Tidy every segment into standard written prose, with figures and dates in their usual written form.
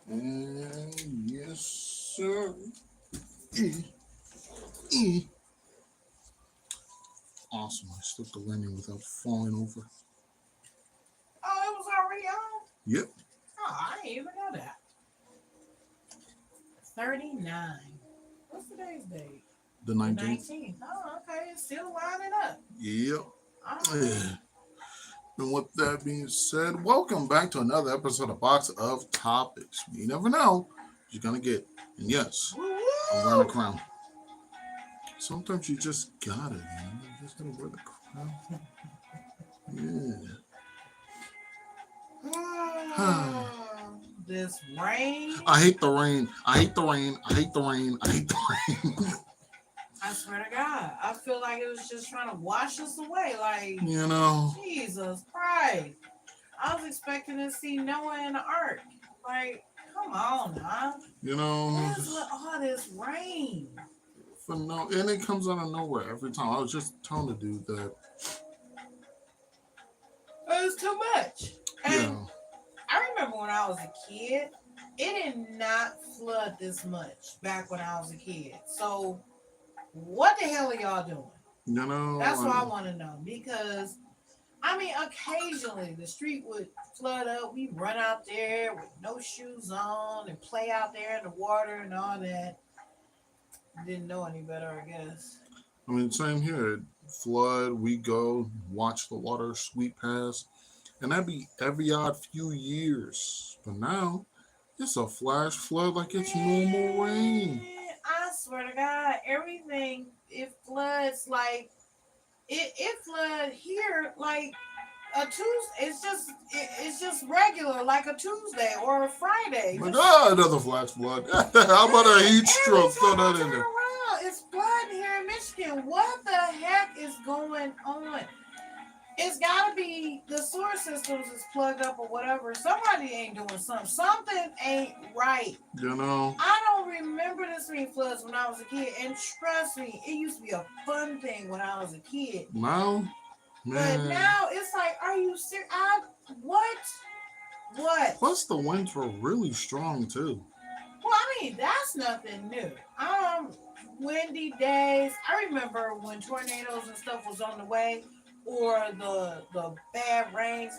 And yes, sir. E, E. Awesome. I stuck the landing without falling over. Oh, it was already on? Yep. Oh, I didn't even know that. 39. What's today's date? The The 19th. 19th. Oh, okay. It's still lining up. Yep. All right. Yeah. And with that being said, welcome back to another episode of Box of Topics. You never know what you're going to get. And yes, Woo I'm wearing a woo! crown. Sometimes you just got it, man. You just got to wear the crown. Yeah. This rain, I hate the rain. I hate the rain. I hate the rain. I hate the rain. I swear to God, I feel like it was just trying to wash us away. Like, you know, Jesus Christ. I was expecting to see Noah in the ark. Like, come on now. you know, What is with all this rain? for no, and it comes out of nowhere every time. I was just telling the dude that, It's too much. And yeah, I remember when I was a kid, it did not flood this much back when I was a kid. So, what the hell are y'all doing? you know, That's what I want to know because I mean, occasionally the street would flood up. We run out there with no shoes on and play out there in the water and all that. Didn't know any better, I guess. I mean, same here. Flood, we go watch the water sweep past, and that'd be every odd few years. But now it's a flash flood like it's normal rain. Man, I swear to God, everything it floods like it flood here like a Tuesday. It's just regular like a Tuesday or a Friday. Like, Just another flash flood. How about a heat every stroke? Throw time I that in turn there. around, it's flooding here in Michigan. What the heck is going on? It's got to be the sewer systems is plugged up or whatever. Somebody ain't doing something. Something ain't right. You know, I don't remember this many floods when I was a kid. And trust me, it used to be a fun thing when I was a kid. now, But man. now it's like, are you serious? What? What? Plus, the winds were really strong too. Well, I mean, that's nothing new. Windy days. I remember when tornadoes and stuff was on the way, or the bad rains.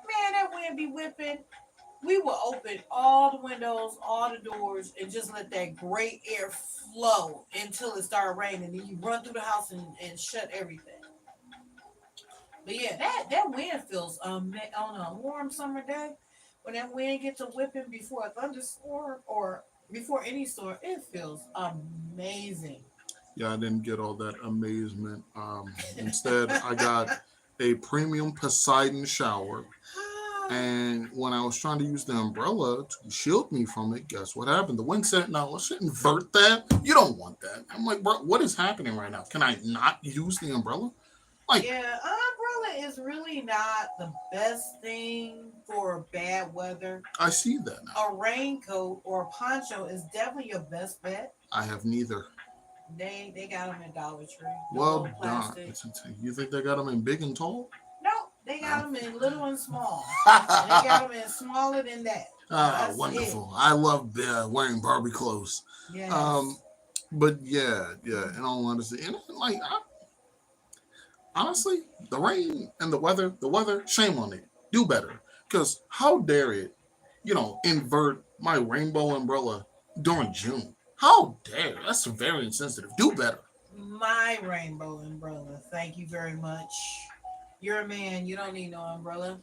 Man, that wind be whipping. We would open all the windows, all the doors, and just let that great air flow until it started raining. Then you run through the house and shut everything. But yeah, that wind feels on a warm summer day when that wind gets a whipping before a thunderstorm or before any storm, it feels amazing. Yeah, I didn't get all that amazement. Instead, I got a premium Poseidon shower. And when I was trying to use the umbrella to shield me from it, guess what happened? The wind said, "No, let's invert that. You don't want that." I'm like, "Bro, what is happening right now? Can I not use the umbrella?" Like, Yeah, an umbrella is really not the best thing for bad weather. I see that now. A raincoat or a poncho is definitely your best bet. I have neither. They got them at Dollar Tree, the Well little done. plastic. You think they got them in big and tall? No, they got them in little and small, and they ah, got them in smaller than that. That's it. wonderful. I love wearing Barbie clothes. Um, Yes. but yeah. In all honesty, and like honestly, the rain and the weather, shame on it. Do better. Because how dare it, invert my rainbow umbrella during June? How dare? That's very insensitive. Do better. My rainbow umbrella. Thank you very much. You're a man. You don't need no umbrella.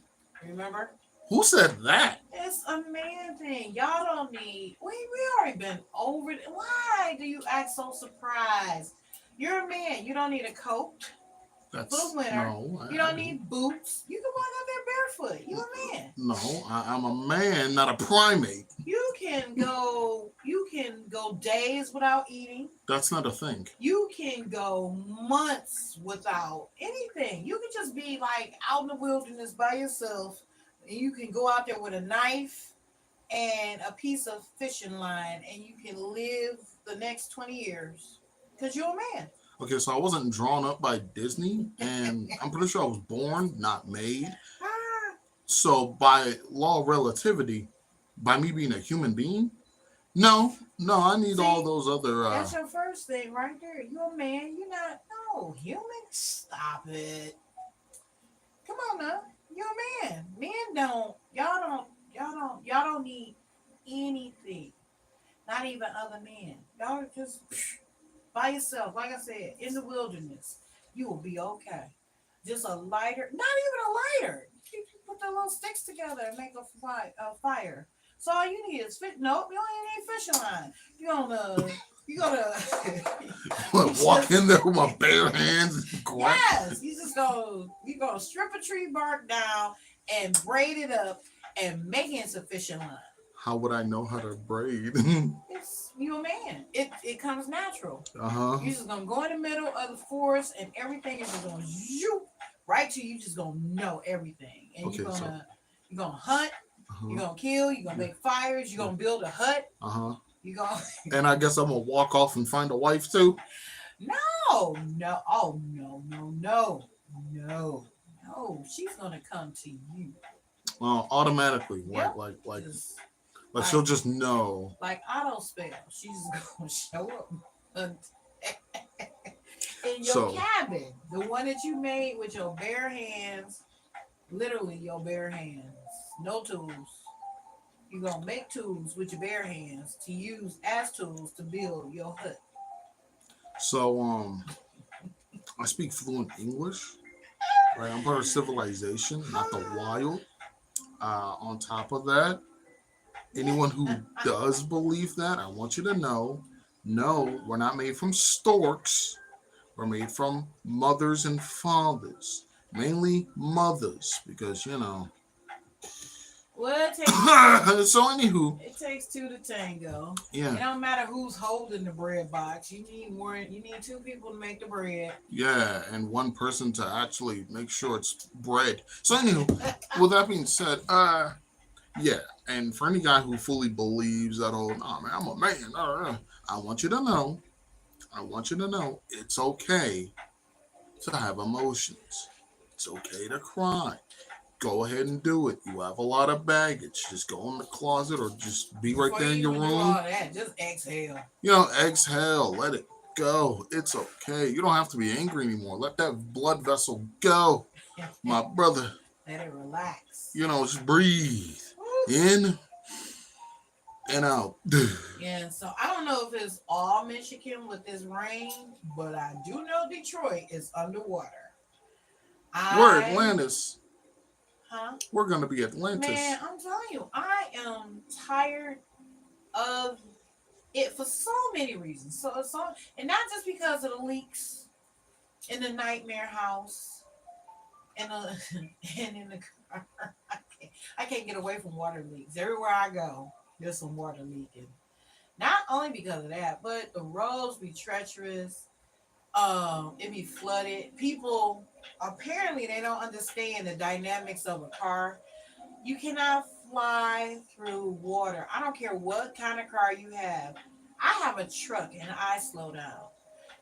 Remember? Who said that? It's a man thing. Y'all don't need. We already been over it. Why do you act so surprised? You're a man. You don't need a coat for the That's winter. no. You don't need boots. You can walk out there barefoot. You a man. No, I'm a man, not a primate. You can go. You can go days without eating. That's not a thing. You can go months without anything. You can just be like out in the wilderness by yourself. And you can go out there with a knife and a piece of fishing line and you can live the next 20 years because you're a man. Okay, so I wasn't drawn up by Disney, and I'm pretty sure I was born, not made. Ah, So by law of relativity, by me being a human being? No, no, I need all See, those other. that's your first thing right there. You're a man. You're not no human. Stop it. Come on now. You're a man. Men don't. Y'all don't. Y'all don't need anything. Not even other men. Y'all are just by yourself. Like I said, in the wilderness, you will be okay. Just a lighter. Not even a lighter. You put the little sticks together and make a fire. So all you need is fish. Nope, you don't even need fishing line. You gonna. You gotta Walk in there with my bare hands and grab. yes, you gonna strip a tree bark down and braid it up and make it insufficient line. How would I know how to braid? It's you a man. It comes natural. Uh-huh. You're just gonna go in the middle of the forest and everything is just gonna zoop right to you. Just gonna know everything, and Okay, you're gonna hunt. You're gonna kill. You're gonna make fires. You're gonna build a hut. Uh-huh. You gonna And I guess I'm gonna walk off and find a wife too. no, no, oh no, no, no, no, no. She's gonna come to you. Automatically, Yep. like Just she'll just know. like auto spell. She's just gonna show up in your So cabin, the one that you made with your bare hands, literally your bare hands, no tools. You're gonna make tools with your bare hands to use as tools to build your hut. so I speak fluent English. Right, I'm part of civilization, not the wild. On top of that, anyone who does believe that, I want you to know, no, we're not made from storks. We're made from mothers and fathers, mainly mothers, because Well, it takes So anywho, it takes two to tango. It yeah, don't matter who's holding the bread box. You need more. You need two people to make the bread. yeah, and one person to actually make sure it's bread. So anywho, with that being said, yeah, and for any guy who fully believes that whole, nah, man, I'm a man. I want you to know, it's okay to have emotions. It's okay to cry. Go ahead and do it. You have a lot of baggage. Just go in the closet or just be right Before there in you your even do room. all that, just exhale. Exhale. Let it go. It's okay. You don't have to be angry anymore. Let that blood vessel go, my brother. Let it relax. Just breathe in and out. Yeah, so I don't know if it's all Michigan with this rain, but I do know Detroit is underwater. We're Atlantis. Huh? We're gonna be Atlantis. Man, I'm telling you, I am tired of it for so many reasons. And not just because of the leaks in the nightmare house and and in the car. I can't get away from water leaks. Everywhere I go, there's some water leaking. Not only because of that, but the roads be treacherous. It be flooded. People apparently they don't understand the dynamics of a car. You cannot fly through water. I don't care what kind of car you have. I have a truck and I slow down.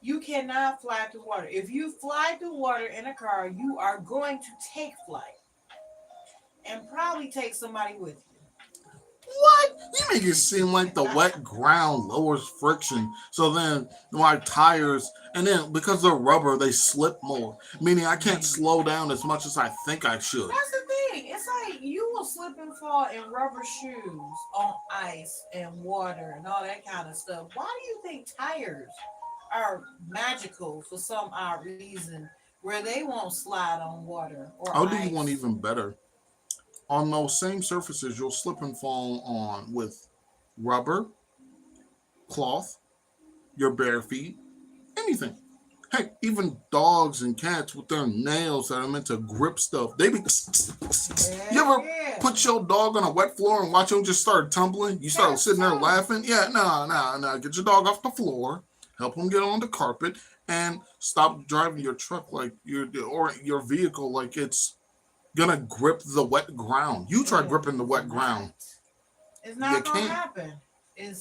You cannot fly through water. If you fly through water in a car, you are going to take flight and probably take somebody with you. What? You make it seem like the wet ground lowers friction. So then my tires, and then because they're rubber, they slip more. Meaning I can't slow down as much as I think I should. That's the thing. It's like you will slip and fall in rubber shoes on ice and water and all that kind of stuff. Why do you think tires are magical for some odd reason where they won't slide on water or I'll do ice? you one even better. On those same surfaces, you'll slip and fall on with rubber, cloth, your bare feet, anything. Heck, even dogs and cats with their nails that are meant to grip stuff. They be. You ever put your dog on a wet floor and watch him just start tumbling? You start sitting there laughing? Yeah, no. Get your dog off the floor. Help him get on the carpet and stop driving your truck or your vehicle like it's gonna grip the wet ground. You try gripping the wet ground. It's not gonna happen. You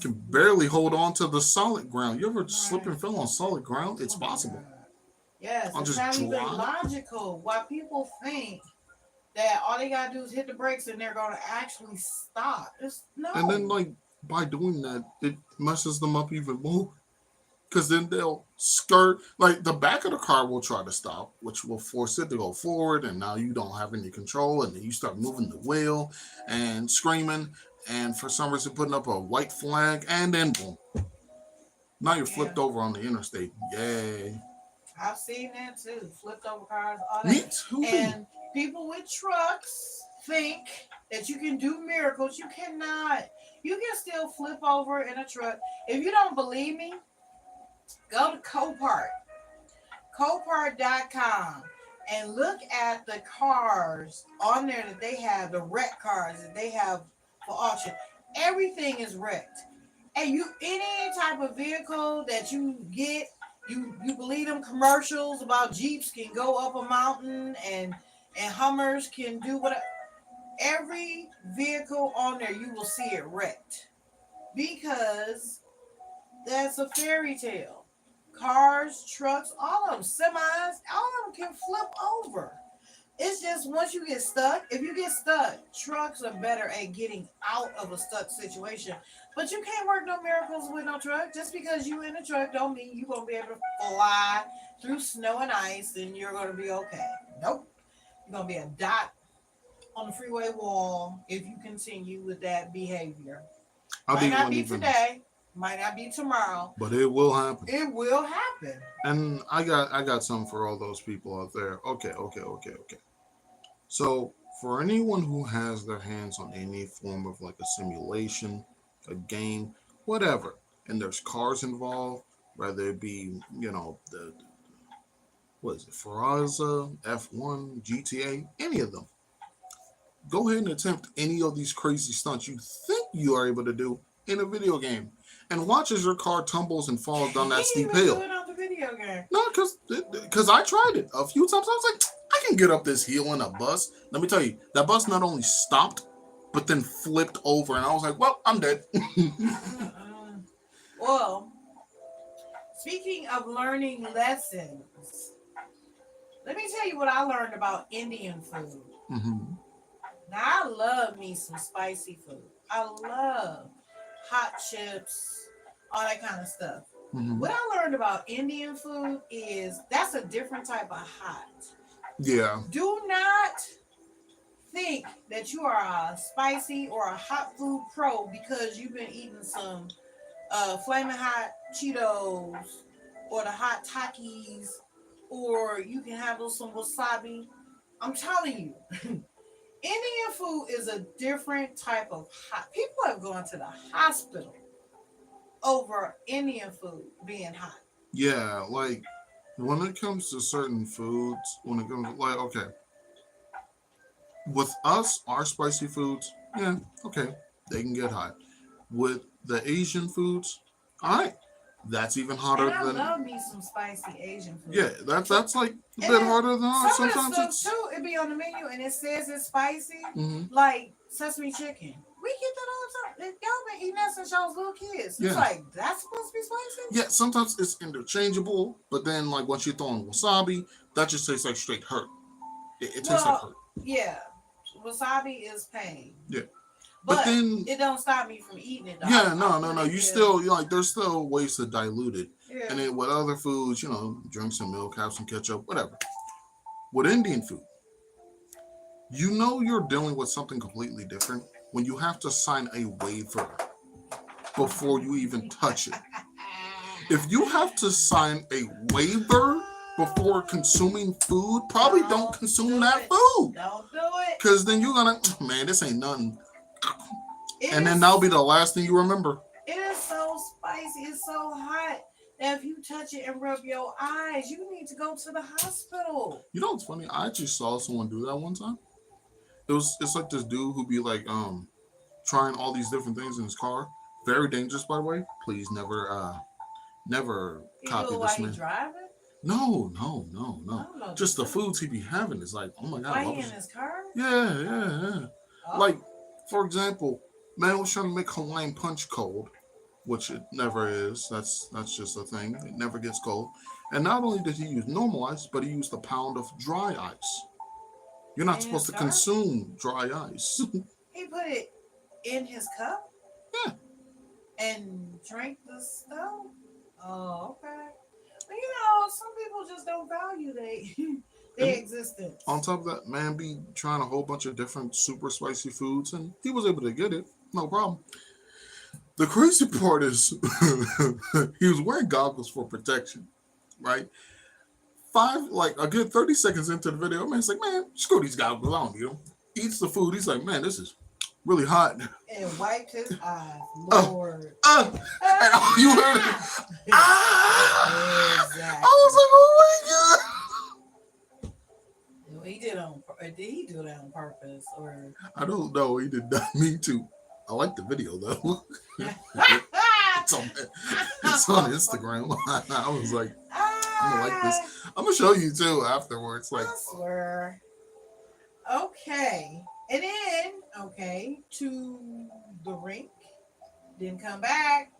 can barely hold on to the solid ground. You ever slip and fell on solid ground? It's possible. Yes, it's not even logical why people think that all they gotta do is hit the brakes and they're gonna actually stop. It's And then no. like by doing that, it messes them up even more. Because then they'll skirt, like the back of the car will try to stop, which will force it to go forward, and now you don't have any control, and then you start moving the wheel and screaming, and for some reason putting up a white flag, and then boom, now you're Yeah, flipped over on the interstate. Yay! I've seen that too. Flipped over cars, all that. Me too. And people with trucks think that you can do miracles. You cannot. You can still flip over in a truck. If you don't believe me, go to Copart, Copart.com, and look at the cars on there that they have, the wreck cars that they have for auction. Everything is wrecked. And you any type of vehicle that you get, you believe them commercials about Jeeps can go up a mountain and Hummers can do what every vehicle on there you will see it wrecked because that's a fairy tale. Cars, trucks, all of them, semis, all of them can flip over. It's just once you get stuck, if you get stuck, trucks are better at getting out of a stuck situation. But you can't work no miracles with no truck. Just because you in a truck don't mean you're gonna be able to fly through snow and ice and you're gonna be okay. Nope. You're gonna be a dot on the freeway wall if you continue with that behavior. I Might didn't not want be even, today, might not be tomorrow. but it will happen. It will happen. And I got something for all those people out there. Okay. So, for anyone who has their hands on any form of like a simulation, a game, whatever, and there's cars involved, whether it be, the what is it, Forza, F1, GTA, any of them, go ahead and attempt any of these crazy stunts you think you are able to do in a video game. And watch as your car tumbles and falls down that He steep even do hill. it on the video game. No, because I tried it a few times. I was like, I can get up this hill in a bus. Let me tell you, that bus not only stopped, but then flipped over, and I was like, well, I'm dead. Uh-uh. Well, speaking of learning lessons, let me tell you what I learned about Indian food. Hmm. Now, I love me some spicy food. I love hot chips, all that kind of stuff. Hmm. What I learned about Indian food is that's a different type of hot. Yeah. Do not think that you are a spicy or a hot food pro because you've been eating some flaming hot Cheetos or the hot Takis, or you can handle some wasabi. I'm telling you, Indian food is a different type of hot. People have gone to the hospital over Indian food being hot. Yeah. Like, when it comes to certain foods, when it comes like, okay, with us, our spicy foods, yeah, okay, they can get hot. With the Asian foods, all right, that's even And hotter I than, love me some spicy Asian food. yeah, that's like a And bit then harder than ours. some of the Sometimes stuff it's, too, it be on the menu and it says it's spicy, hmm, like sesame chicken. We get that all the time. Y'all been eating that since y'all was little kids. It's yeah. like that's supposed to be spicy. Yeah, sometimes it's interchangeable, but then like once you throw in wasabi, that just tastes like straight hurt. It tastes like Well, hurt. yeah, wasabi is pain, Yeah, but but then it don't stop me from eating it. Though. yeah, I no. put it You there. still like there's still ways to dilute it, Yeah. and then with other foods, drink some milk, have some ketchup, whatever. With Indian food, you're dealing with something completely different when you have to sign a waiver before you even touch it. If you have to sign a waiver before consuming food, probably don't Don't consume do that it. food. Don't do it. Because then you're gonna, man, this ain't nothing. It And then is. that'll be the last thing you remember. It is so spicy. It's so hot that if you touch it and rub your eyes, you need to go to the hospital. You know what's funny? I actually saw someone do that one time. It's like this dude who be like trying all these different things in his car. Very dangerous, by the way. Please never You do copy it while this he man. driving? No. I don't know. Just the foods he be having is like, oh my god, Why what he in was it? his car? Yeah. Oh, Like, for example, man was trying to make Hawaiian punch cold, which it never is. That's just a thing. It never gets cold. And not only did he use normal ice, but he used a pound of dry ice. You're not In supposed his to cup? consume dry ice. He put it in his cup Yeah. and drank the stuff. Oh, okay. But you know, some people just don't value their And on existence. top of that, man be trying a whole bunch of different super spicy foods, and he was able to get it. No problem. The crazy part is he was wearing goggles for protection, right? Like a good 30 seconds into the video, man's like, man, screw these goggles, I don't need them. Eats the food. He's like, man, this is really hot. And wiped his eyes. Oh, Lord. and you heard it. Ah! I Exactly. was like, oh He did did he do that on purpose or? my god. I don't know. He did not mean to. I like the video though. it's on it's on Instagram. I was like, I'm gonna like this. I'm gonna show you too afterwards. Like, I swear. Okay. And then, to the rink. Didn't come back.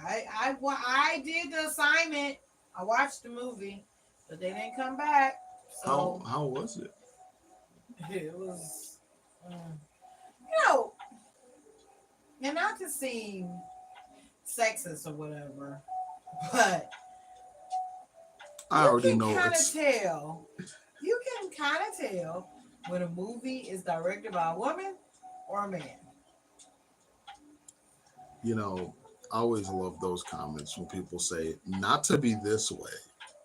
I did the assignment. I watched the movie, but they didn't come back. So how was it? it was, you know, and not to seem sexist or whatever, but I already you know can kind it's. of tell. You can kind of tell when a movie is directed by a woman or a man. You know, I always love those comments when people say not to be this way,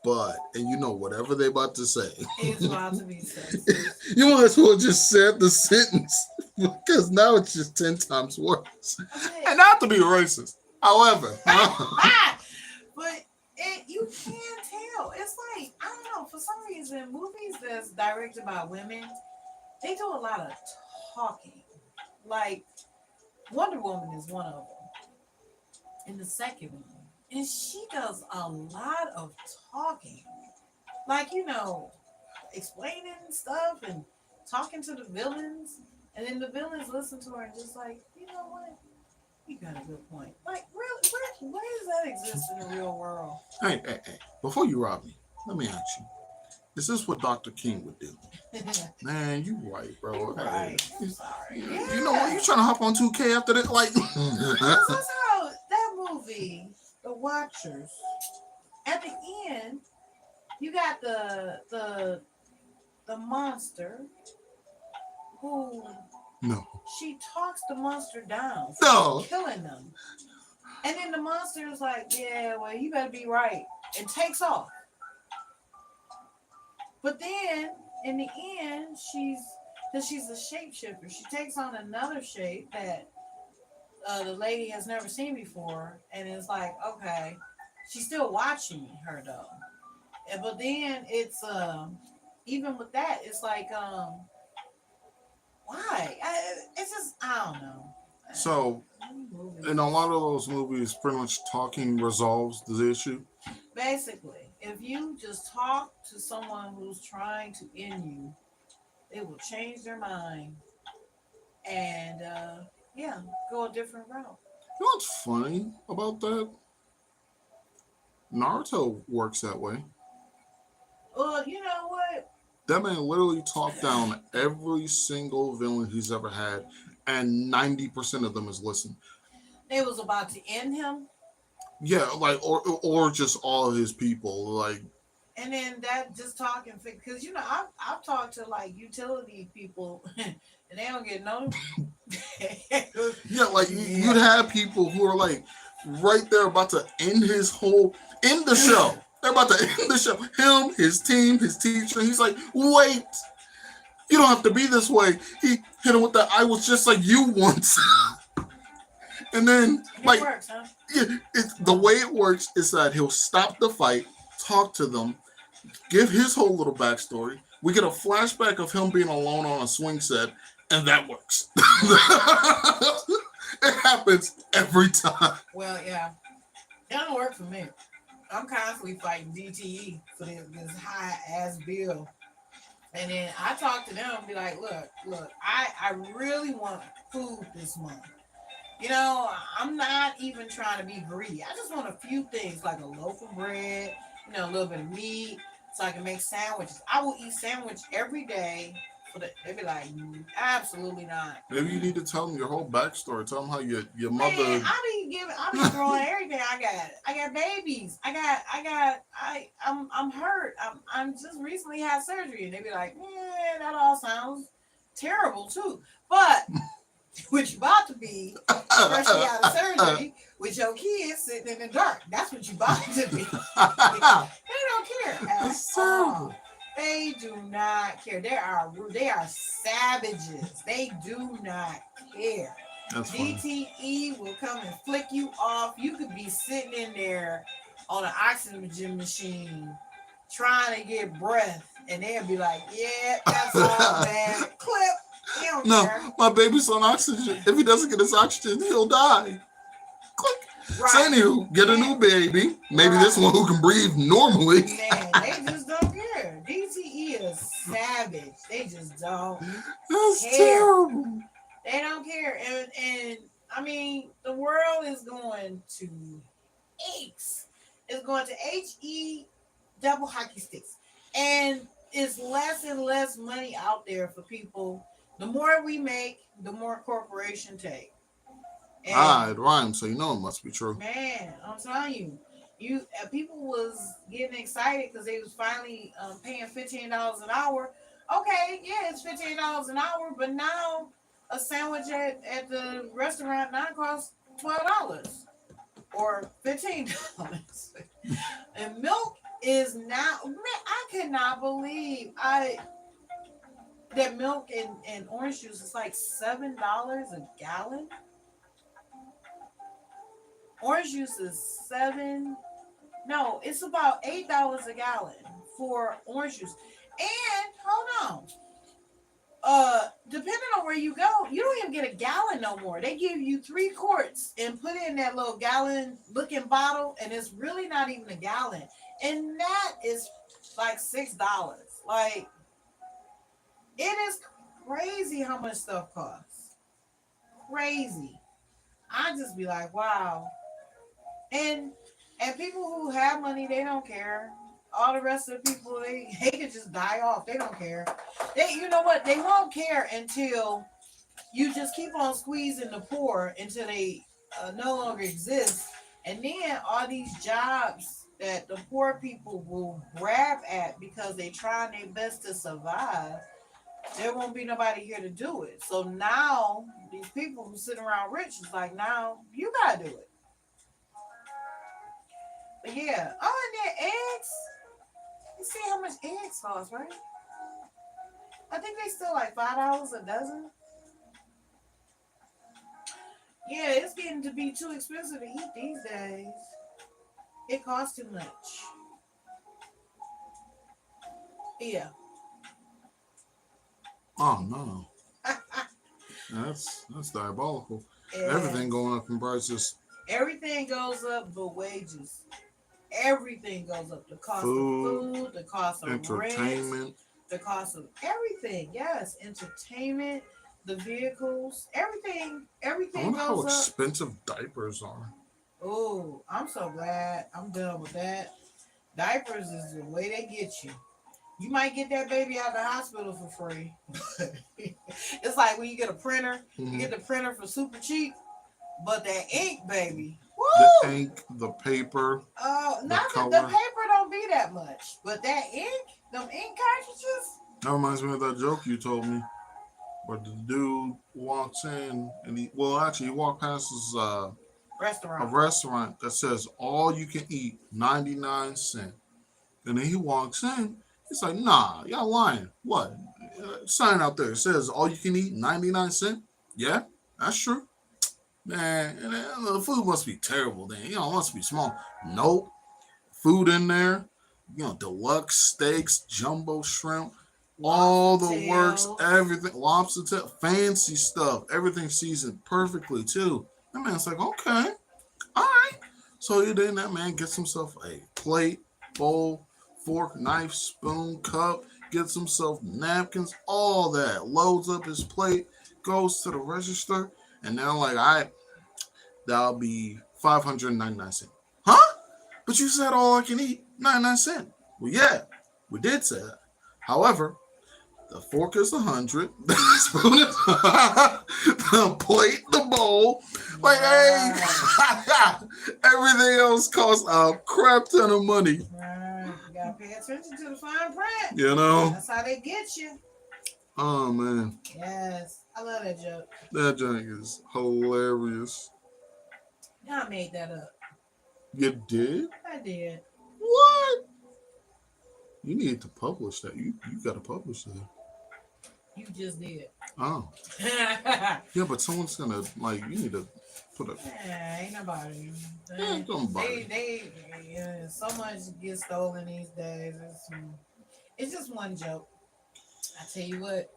but and you know whatever they about to say. It's about to be sexist. You might as well just say the sentence because now it's just 10 times worse. Okay. And not to be racist. However, But you can tell. It's like, I don't know, for some reason, movies that's directed by women, they do a lot of talking. Like, Wonder Woman is one of them. And the second one. And she does a lot of talking. Like, explaining stuff and talking to the villains. And then the villains listen to her and just like, you know what? You got a good point. Like, really, where does that exist in the real world? hey, before you rob me, let me ask you. Is this what Dr. King would do? Man, you right, bro. You're right. Hey, I'm sorry. you know what? You trying to hop on 2K after that? Like, That's how that movie, The Watchers, at the end, you got the monster who no. she talks the monster down No. for killing them. And then the monster is like, yeah, well, you better be right. And takes off. But then, in the end, she's a shapeshifter. She takes on another shape that the lady has never seen before. And it's like, okay, she's still watching her, though. But then it's, even with that, it's like, why? It's just, I don't know. So, in a lot of those movies, pretty much talking resolves the issue. Basically, if you just talk to someone who's trying to end you, it will change their mind and, go a different route. You know what's funny about that? Naruto works that way. Well, you know what? That man literally talked down every single villain he's ever had, and 90% of them is listen. They was about to end him. Yeah, like or just all of his people, like. And then that just talking, because I've talked to like utility people, and they don't get no. Yeah, like you'd have people who are like right there about to end the show. They're about to end the show. Him, his team, his teacher. He's like, wait, you don't have to be this way. He hit him with the "I was just like you once." And then, it works, huh? Yeah, the way it works is that he'll stop the fight, talk to them, give his whole little backstory. We get a flashback of him being alone on a swing set, and that works. It happens every time. Well, yeah, it don't work for me. I'm constantly fighting DTE for this high ass bill. And then I talk to them and be like, look, I really want food this month. I'm not even trying to be greedy. I just want a few things like a loaf of bread, a little bit of meat so I can make sandwiches. I will eat sandwich every day They be like, absolutely not. Maybe you need to tell them your whole backstory. Tell them how your Man, mother. I be throwing everything I got. I got babies. I'm hurt. I'm just recently had surgery, and they be like, man, that all sounds terrible too. But what you about to be freshly out of surgery with your kids sitting in the dark. That's what you about to be. They don't care at That's all. terrible. They do not care. They are savages. They do not care. That's funny. DTE will come and flick you off. You could be sitting in there on an oxygen machine trying to get breath, and they'll be like, "Yeah, that's all bad." Clip. He don't No, care. my baby's on oxygen. If he doesn't get his oxygen, he'll die. Click. Right. So anywho, get a new baby. Maybe this one who can breathe normally. Man, they just don't care. DTE is savage. They just don't. That's care. terrible. They don't care. And I mean, the world is going to X. It's going to HE double hockey sticks. And it's less and less money out there for people. The more we make, the more corporation take. And It rhymes, so you know it must be true. man, I'm telling you people was getting excited because they was finally paying $15 an hour. Okay, yeah, it's $15 an hour, but now a sandwich at the restaurant now costs $12 or $15. And milk is now, man, I cannot believe that milk and orange juice is like $7 a gallon. Orange juice is it's about $8 a gallon for orange juice. And hold on. Depending on where you go, you don't even get a gallon no more. They give you 3 quarts and put in that little gallon looking bottle, and it's really not even a gallon. And that is like $6. Like, it is crazy how much stuff costs. Crazy. I just be like, wow. And people who have money, they don't care. All the rest of the people, they could just die off. They don't care. You know what? They won't care until you just keep on squeezing the poor until they no longer exist. And then all these jobs that the poor people will grab at because they trying their best to survive, there won't be nobody here to do it. So now these people who sit around rich is like, now you gotta do it. But yeah, and then eggs. You see how much eggs cost, right? I think they still like $5 a dozen. Yeah, it's getting to be too expensive to eat these days. It costs too much. Yeah. Oh no. That's diabolical. Yeah. Everything going up in prices. Everything goes up but wages. Everything goes up. The cost of food, the cost of entertainment, rent, the cost of everything. Yes, entertainment, the vehicles, everything I wonder goes how up. expensive diapers are. Oh, I'm so glad I'm done with that. Diapers is the way they get you. You might get that baby out of the hospital for free. It's like when you get a printer, you get the printer for super cheap, but that ink, baby. Woo! The ink, the paper. Not the paper don't be that much, but that ink, them ink cartridges. That reminds me of that joke you told me, where the dude walks in and he walked past his a restaurant that says all you can eat 99 cents, and then he walks in. He's like, nah, y'all lying. What? Sign out there. It says all you can eat 99 cents. Yeah, that's true. Man, the food must be terrible then. It must be small. Nope. Food in there. Deluxe steaks, jumbo shrimp, all the works, everything. Lobster tail, fancy stuff. Everything seasoned perfectly too. That man's like, okay, all right. So then that man gets himself a plate, bowl, fork, knife, spoon, cup, gets himself napkins, all that. Loads up his plate, goes to the register, and now like, all right, that'll be 599 cents. Huh? But you said all I can eat, 99 cents. Well, yeah, we did say that. However, The fork is 100. The spoon is the plate, the bowl. Like, hey, everything else costs a crap ton of money. Right. You gotta pay attention to the fine print. You know? That's how they get you. Oh man, Yes, I love that joke. that junk is hilarious. Yeah, I made that up. You did? I did. What? You need to publish that. You got to publish that. You just did. Oh, Yeah, yeah, but someone's gonna like. You need to put a. ain't nobody. Yeah, somebody. Yeah, so much gets stolen these days. It's just one joke. I tell you what,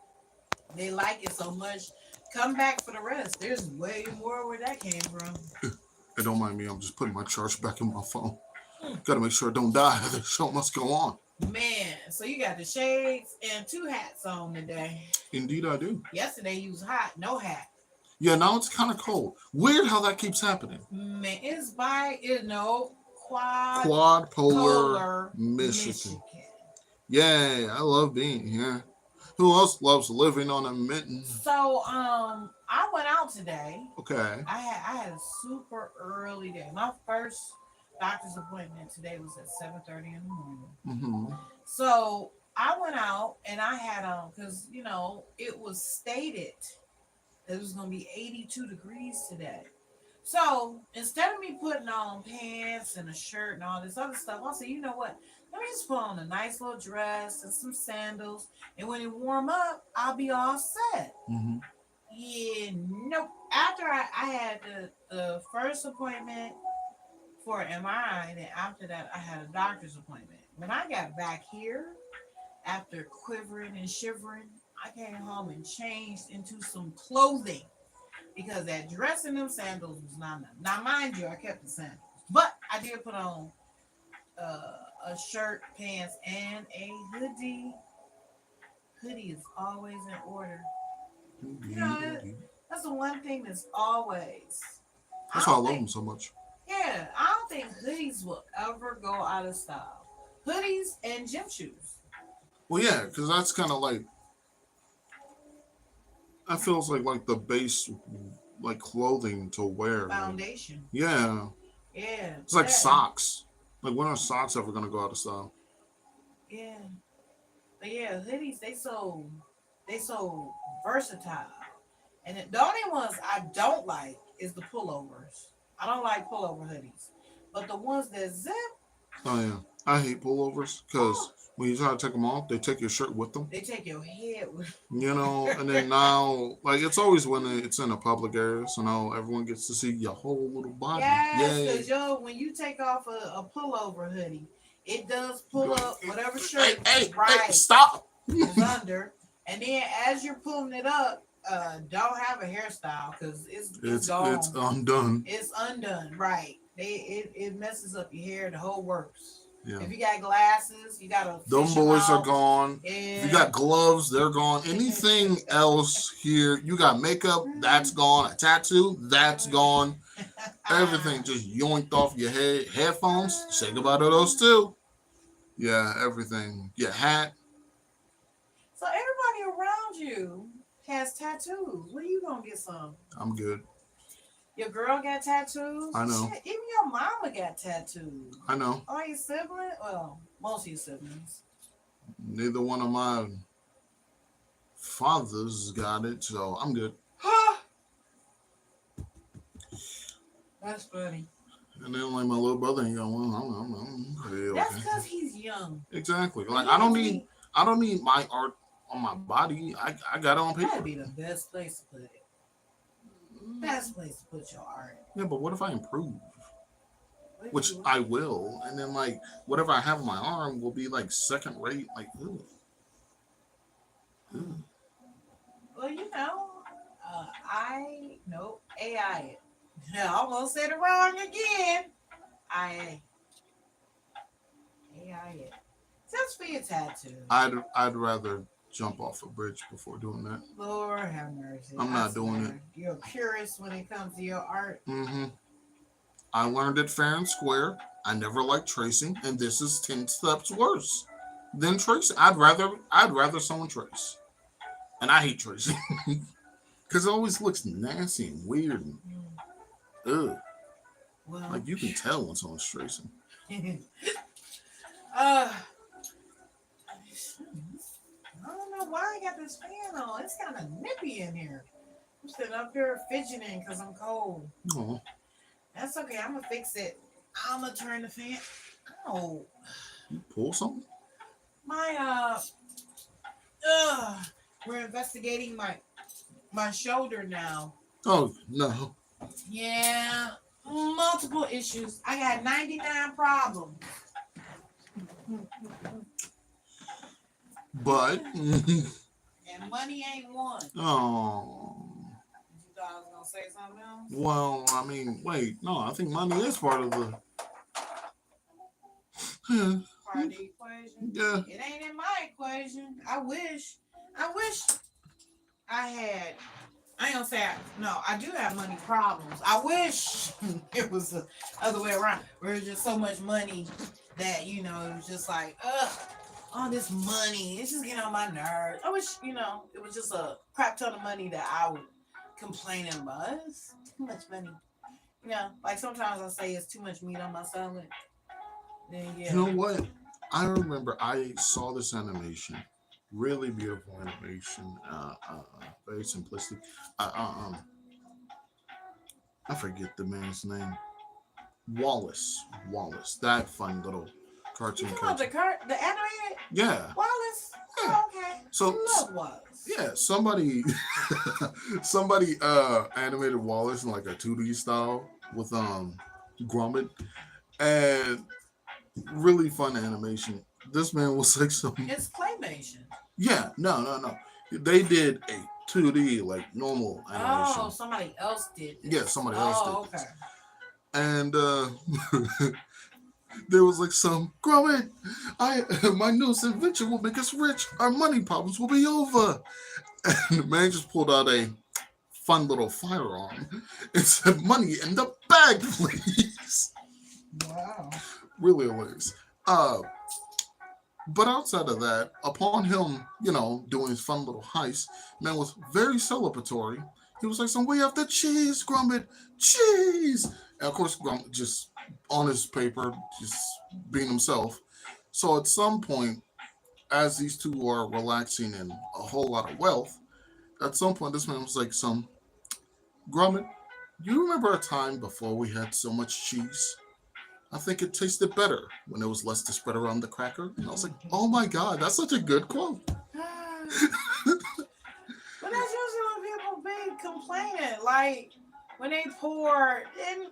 they like it so much. Come back for the rest. There's way more where that came from. Hey, don't mind me. I'm just putting my charge back in my phone. Got to make sure it don't die. The show must go on. Man, so you got the shades and 2 hats on today. Indeed, I do. Yesterday you was hot, no hat. Yeah, now it's kind of cold. Weird how that keeps happening. Man, it's by quad Quad polar, polar Michigan. Yay, I love being here. Who else loves living on a mitten? So I went out today. Okay. I had a super early day. My first doctor's appointment today was at 7:30 in the morning. Mm-hmm. So I went out and I had because it was stated that it was gonna be 82 degrees today. So instead of me putting on pants and a shirt and all this other stuff, I said, you know what? Let me just put on a nice little dress and some sandals, and when it warm up, I'll be all set. Mm-hmm. Yeah, nope. After I had the first appointment for an MRI, and then after that, I had a doctor's appointment. When I got back here, after quivering and shivering, I came home and changed into some clothing because that dress and them sandals was not enough. Now, mind you, I kept the sandals, but I did put on a shirt, pants, and a hoodie. Hoodie is always in order. You know, that's the one thing that's always. That's why I love them so much. Yeah, I don't think hoodies will ever go out of style. Hoodies and gym shoes. Well, yeah, because that's kind of like. That feels like the base, like clothing to wear. Foundation. Yeah. Yeah. It's like socks. Like, when are socks ever gonna go out of style? Yeah. But yeah, hoodies, they so versatile. And the only ones I don't like is the pullovers. I don't like pullover hoodies. But the ones that zip. Oh yeah, I hate pullovers because when you try to take them off, they take your shirt with them. They take your head with. You know, and then now, like, it's always when it's in a public area, so now everyone gets to see your whole little body. Yes, because when you take off a pullover hoodie, it does pull up whatever shirt Hey, stop is under, and then as you're pulling it up, don't have a hairstyle because it's gone. It's undone. It's undone, right? It messes up your hair, the whole works. Yeah. If you got glasses, you gotta. Them boys are gone. Yeah. If you got gloves, they're gone. Anything else here, you got makeup, that's gone. A tattoo, that's gone. Everything just yoinked off your head. Headphones, say goodbye to those too. Yeah, everything. Your hat. So everybody around you has tattoos. When are you gonna get some? I'm good. Your girl got tattoos? I know. Shit, even your mama got tattoos. I know. All your siblings? Well, most of your siblings. Neither one of my fathers got it, so I'm good. That's funny. And then like my little brother ain't got one. I'm pretty okay. That's because he's young. Exactly. Like I don't need my art on my body. I got it on paper. That'd be the best place to put it. Best place to put your art. Yeah, but what if I improve? Which I will, and then like whatever I have on my arm will be like second rate. Like, ugh. Well, AI. I almost said it wrong again. AI it. Just for your tattoo. I'd rather jump off a bridge before doing that. Lord have mercy. I'm not doing it. You're a purist when it comes to your art. Mm-hmm. I learned it fair and square. I never liked tracing, and this is 10 steps worse than tracing. I'd rather someone trace. And I hate tracing because it always looks nasty and weird and ugh. Well, Like you can tell when someone's tracing. I don't know why I got this fan on. It's kind of nippy in here. I'm sitting up here fidgeting because I'm cold. Oh, That's okay. I'm gonna fix it. I'm gonna turn the fan. Oh, you pull something? my we're investigating my shoulder now. Oh no. Yeah, multiple issues. I got 99 problems. But And money ain't one. oh. You thought I was gonna say something else? Well, I mean, wait, no, I think money is part of the Part of the equation. yeah. It ain't in my equation. I wish I had. I ain't gonna say no. I do have money problems. I wish it was the other way around, where it's just so much money that it was just like, all this money. It's just getting on my nerves. I wish it was just a crap ton of money that I would complain about. It's too much money. Like sometimes I say it's too much meat on my salad. Then yeah. You know what? I remember I saw this animation, really beautiful animation, very simplistic. I forget the man's name. Wallace, that fun little cartoon. You talking about the animated Yeah. Wallace? Yeah. Oh, okay. So Love Wallace. yeah, somebody animated Wallace in like a 2D style with Gromit and really fun animation. This man was like some It's claymation. yeah, no. They did a 2D like normal animation. Oh, somebody else did this. Yeah, somebody else did. Oh, okay. And there was like some Gromit, my newest invention will make us rich. Our money problems will be over. And the man just pulled out a fun little firearm and said, "Money in the bag, please." Wow. Really hilarious. But outside of that, upon him, doing his fun little heist, man was very celebratory. He was like, "So we have the cheese, Gromit, cheese." And of course, Gromit just on his paper, just being himself. So at some point, as these two are relaxing in a whole lot of wealth, at some point, this man was like, "Some Gromit, you remember a time before we had so much cheese? I think it tasted better when there was less to spread around the cracker." And I was like, "Oh my God, that's such a good quote." But that's usually when people be complaining. Like when they pour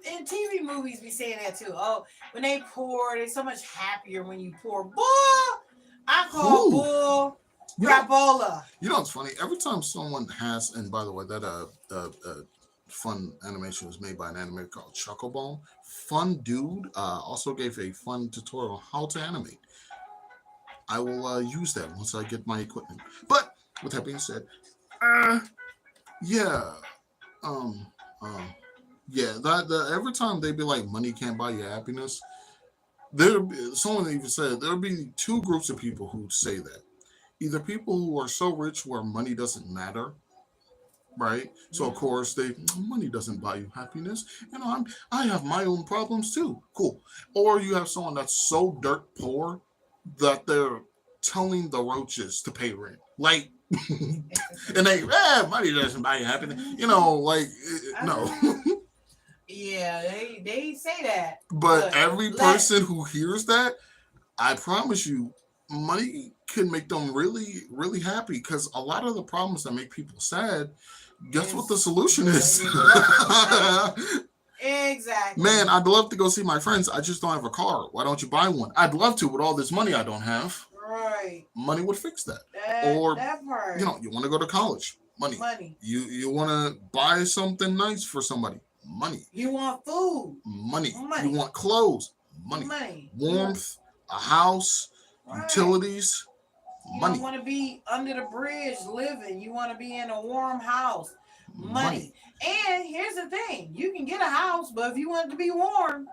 in TV movies, we say that too. Oh, when they pour, they're so much happier when you pour. Bull, I call Ooh. bull You know, crapola. it's funny. Every time someone has, and by the way, that fun animation was made by an animator called Chucklebaum. Fun dude. Also gave a fun tutorial on how to animate. I will use that once I get my equipment. But with that being said, yeah, yeah. That every time they be like, "Money can't buy you happiness." Someone even said there'll be two groups of people who say that. Either people who are so rich where money doesn't matter, right? So of course money doesn't buy you happiness. I have my own problems too. Cool. Or you have someone that's so dirt poor that they're telling the roaches to pay rent. Like and money doesn't buy you happiness. No. Yeah, they say that. But every person who hears that, I promise you, money can make them really, really happy. Because a lot of the problems that make people sad, guess what the solution is? Exactly. Man, I'd love to go see my friends. I just don't have a car. Why don't you buy one? I'd love to with all this money I don't have. Right. Money would fix that. That part. You want to go to college. Money. You want to buy something nice for somebody. Money. You want food. Money. You want clothes. Money. Warmth. A house. Right. Utilities. Money. You want to be under the bridge living. You want to be in a warm house. Money. And here's the thing. You can get a house, but if you want it to be warm,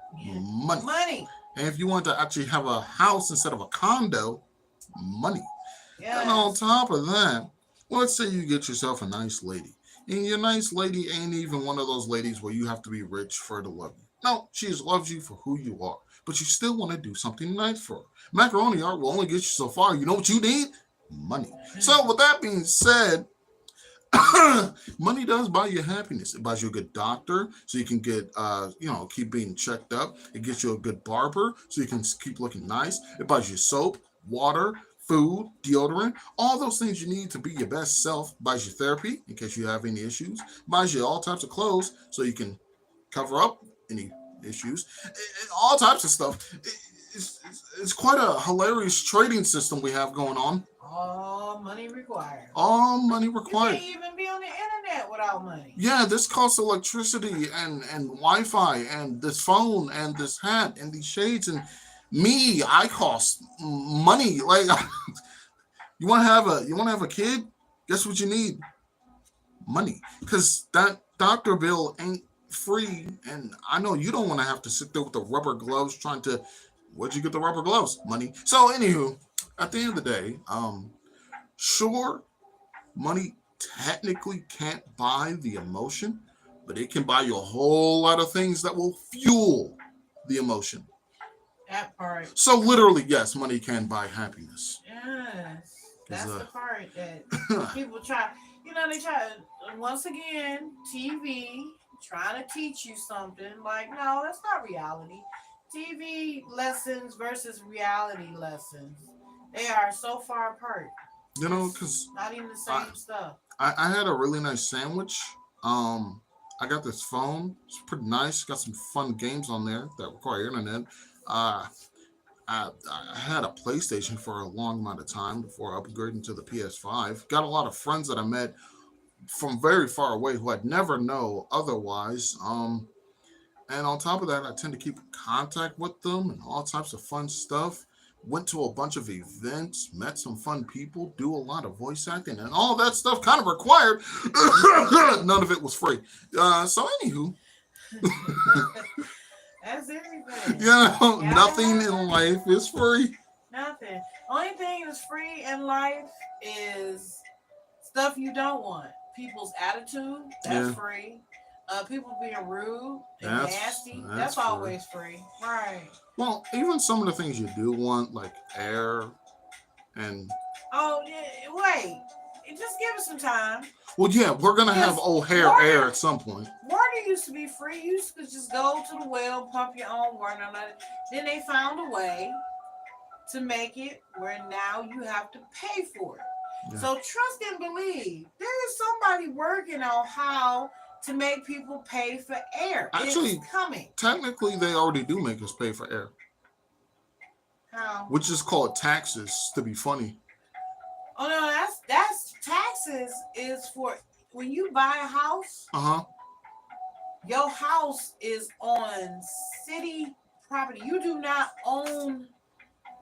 money. And if you want to actually have a house instead of a condo, money. Yes. And on top of that, Well, let's say you get yourself a nice lady, and your nice lady ain't even one of those ladies where you have to be rich for her to love you. No, she just loves you for who you are, but you still want to do something nice for her. Macaroni art will only get you so far. You know what you need? Money. So, with that being said, money does buy you happiness. It buys you a good doctor so you can get keep being checked up. It gets you a good barber so you can keep looking nice. It buys you soap, water, food, deodorant, all those things you need to be your best self. Buys you therapy in case you have any issues. Buys you all types of clothes so you can cover up any issues. All types of stuff. It's quite a hilarious trading system we have going on. All money required. All money required. You can't even be on the internet without money. Yeah, this costs electricity and Wi-Fi and this phone and this hat and these shades and me. I cost money. Like you want to have a kid? Guess what you need? Money, because that doctor bill ain't free, and I know you don't want to have to sit there with the rubber gloves trying to. Where'd you get the rubber gloves? Money. So, anywho, at the end of the day, sure, money technically can't buy the emotion, but it can buy you a whole lot of things that will fuel the emotion. That part. So, literally, yes, money can buy happiness. Yes. That's the part that people try. They try, once again, TV, trying to teach you something. Like, no, that's not reality. TV lessons versus reality lessons. They are so far apart. Because not even the same stuff. I had a really nice sandwich. I got this phone. It's pretty nice. Got some fun games on there that require internet. I had a PlayStation for a long amount of time before upgrading to the PS5. Got a lot of friends that I met from very far away who I'd never know otherwise. And on top of that, I tend to keep in contact with them and all types of fun stuff. Went to a bunch of events, met some fun people, do a lot of voice acting, and all that stuff kind of required. None of it was free. So, anywho. That's everything. Nothing in life is free. Nothing. Only thing that's free in life is stuff you don't want. People's attitude, that's free. People being rude and nasty, that's always free. Right. Well, even some of the things you do want, like air and... Oh, yeah, wait. Just give it some time. Well, yeah, we're going to have O'Hare air at some point. Water used to be free. You used to just go to the well, pump your own water. Then they found a way to make it where now you have to pay for it. Yeah. So trust and believe. There is somebody working on how to make people pay for air. Actually, it's coming. Technically, they already do make us pay for air. How? Which is called taxes, to be funny. Oh no, that's taxes is for when you buy a house. Your house is on city property. You do not own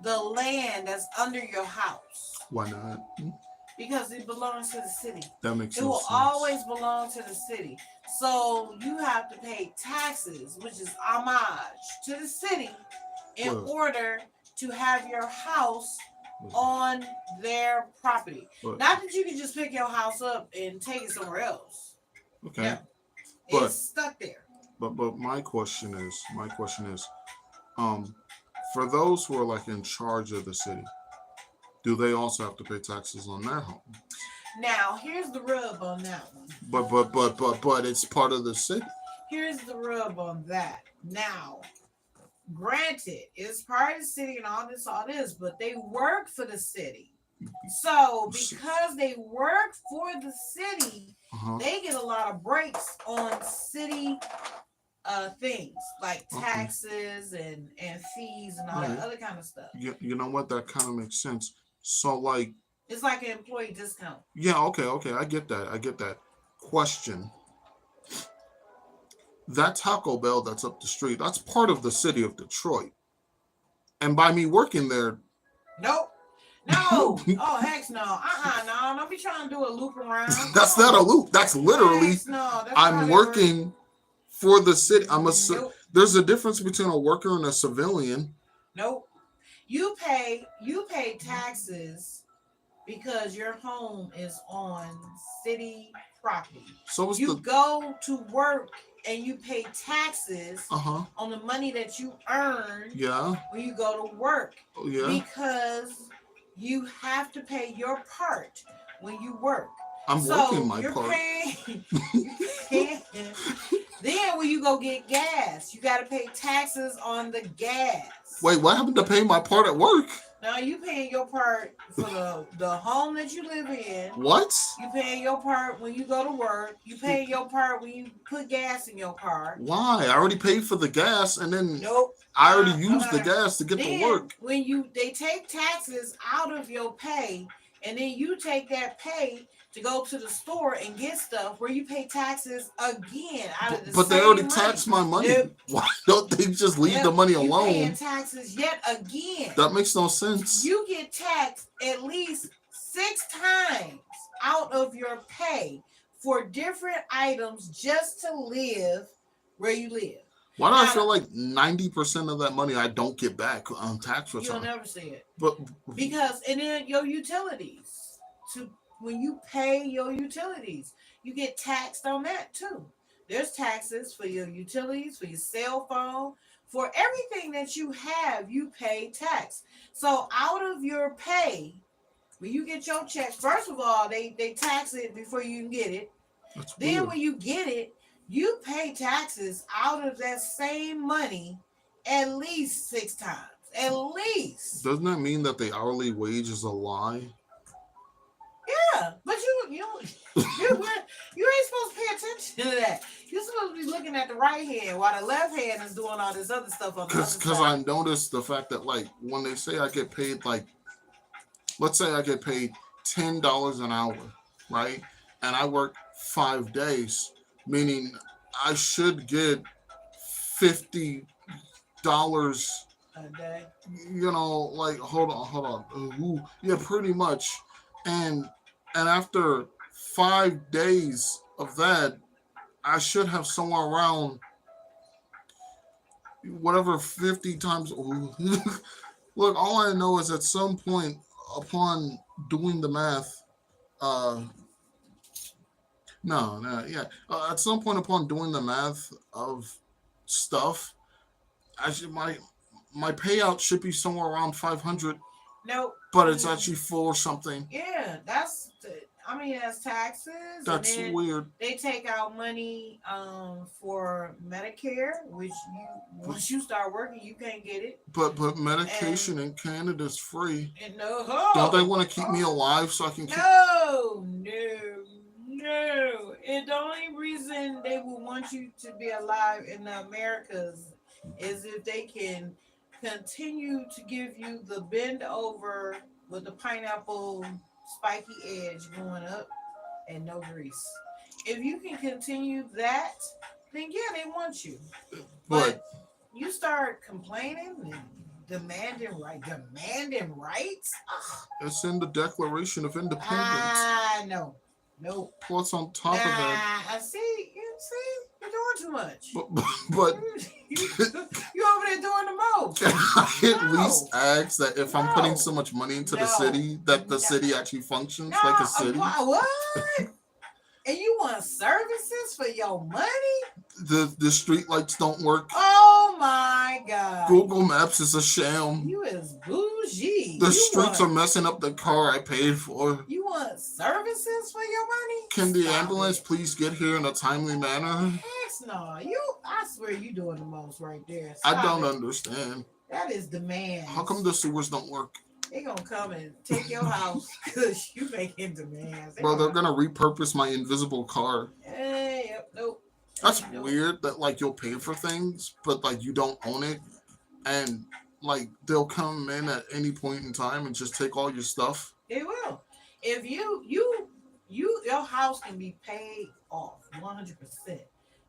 the land that's under your house. Why not? Because it belongs to the city. That makes sense. It will always belong to the city. So you have to pay taxes, which is homage to the city, in order to have your house on their property. Not that you can just pick your house up and take it somewhere else. Okay. Yeah. It's stuck there. But my question is, for those who are like in charge of the city, do they also have to pay taxes on their home? Now, here's the rub on that one. But it's part of the city. Here's the rub on that. Now, granted, it's part of the city and all this, but they work for the city. So, because they work for the city, they get a lot of breaks on city things like taxes and fees and all that other kind of stuff. You know what? That kind of makes sense. So, like, it's like an employee discount. Yeah, okay. I get that. Question. That Taco Bell that's up the street, that's part of the city of Detroit. And by me working there... Nope. No. Oh, heck no. No. Don't be trying to do a loop around. That's not a loop. That's literally... I'm working for the city. There's a difference between a worker and a civilian. Nope. You pay taxes because your home is on city property. So it's You the go to work and you pay taxes uh-huh. on the money that you earn Yeah. when you go to work Oh yeah. because you have to pay your part when you work. I'm working So my you're part. paying, you paying. Then when you go get gas, you got to pay taxes on the gas. Wait, what happened to pay my part at work? Now you paying your part for the home that you live in. What? You paying your part when you go to work. You paying your part when you put gas in your car. Why? I already paid for the gas, and then Nope. I already used the Uh-uh. gas to get to Then work. when they take taxes out of your pay, and then you take that pay to go to the store and get stuff where you pay taxes again out of the But they same already money. taxed my money. Yep. Why don't they just leave Yep. the money You paying alone? taxes yet again. That makes no sense. You get taxed at least 6 times out of your pay for different items just to live where you live. Why do I Now, feel like 90% of that money I don't get back on tax you'll return? never see it. But Because and then your utilities. To when you pay your utilities, you get taxed on that too. There's taxes for your utilities, for your cell phone, for everything that you have, you pay tax. So out of your pay, when you get your check, first of all, they tax it before you can get it. that's Then weird. when you get it, you pay taxes out of that same money at least 6 times. At least. Doesn't that mean that the hourly wage is a lie? Yeah, but you ain't supposed to pay attention to that. You're supposed to be looking at the right hand while the left hand is doing all this other stuff on the other Because side. I noticed the fact that, like, when they say I get paid, like, let's say I get paid $10 an hour, right? And I work 5 days, meaning I should get $50. A day. You know, like, hold on. Ooh, yeah, pretty much. And after 5 days of that, I should have somewhere around whatever 50 times. Ooh. Look, all I know is at some point upon doing the math, uh, yeah, at some point upon doing the math of stuff, I should my payout should be somewhere around 500, Nope. but it's actually 4 something. Yeah, that's taxes. That's and then weird. they take out money for Medicare, which you once you start working, you can't get it. But medication in Canada is free. And no, Don't they want to keep me alive so I can keep? No. And the only reason they would want you to be alive in the Americas is if they can continue to give you the bend over with the pineapple spiky edge going up and no grease. If you can continue that, then yeah, they want you. But You start complaining and demanding rights. Ugh. it's in the Declaration of Independence. No. Nope. Plus, on top of that, I see. You're doing too much. but You over there doing the most. can I at No. least ask that if I'm No. putting so much money into the No. city, that the No. city actually functions No, like a city? what? And you want services for your money? The street lights don't work. Oh my God. Google Maps is a sham. You is bougie. The You streets are want, messing up the car I paid for. you want services for your money? Can the Stop ambulance it. please get here in a timely manner? Heck no. I swear you doing the most right there. I Stop don't it. understand. That is demand. How come the sewers don't work? They gonna come and take your house because you making demands. Bro, they're gonna repurpose my invisible car. Nope. That's Nope. weird that, like, you'll pay for things, but, like, you don't own it. And, like, they'll come in at any point in time and just take all your stuff. They will. If your house can be paid off 100%,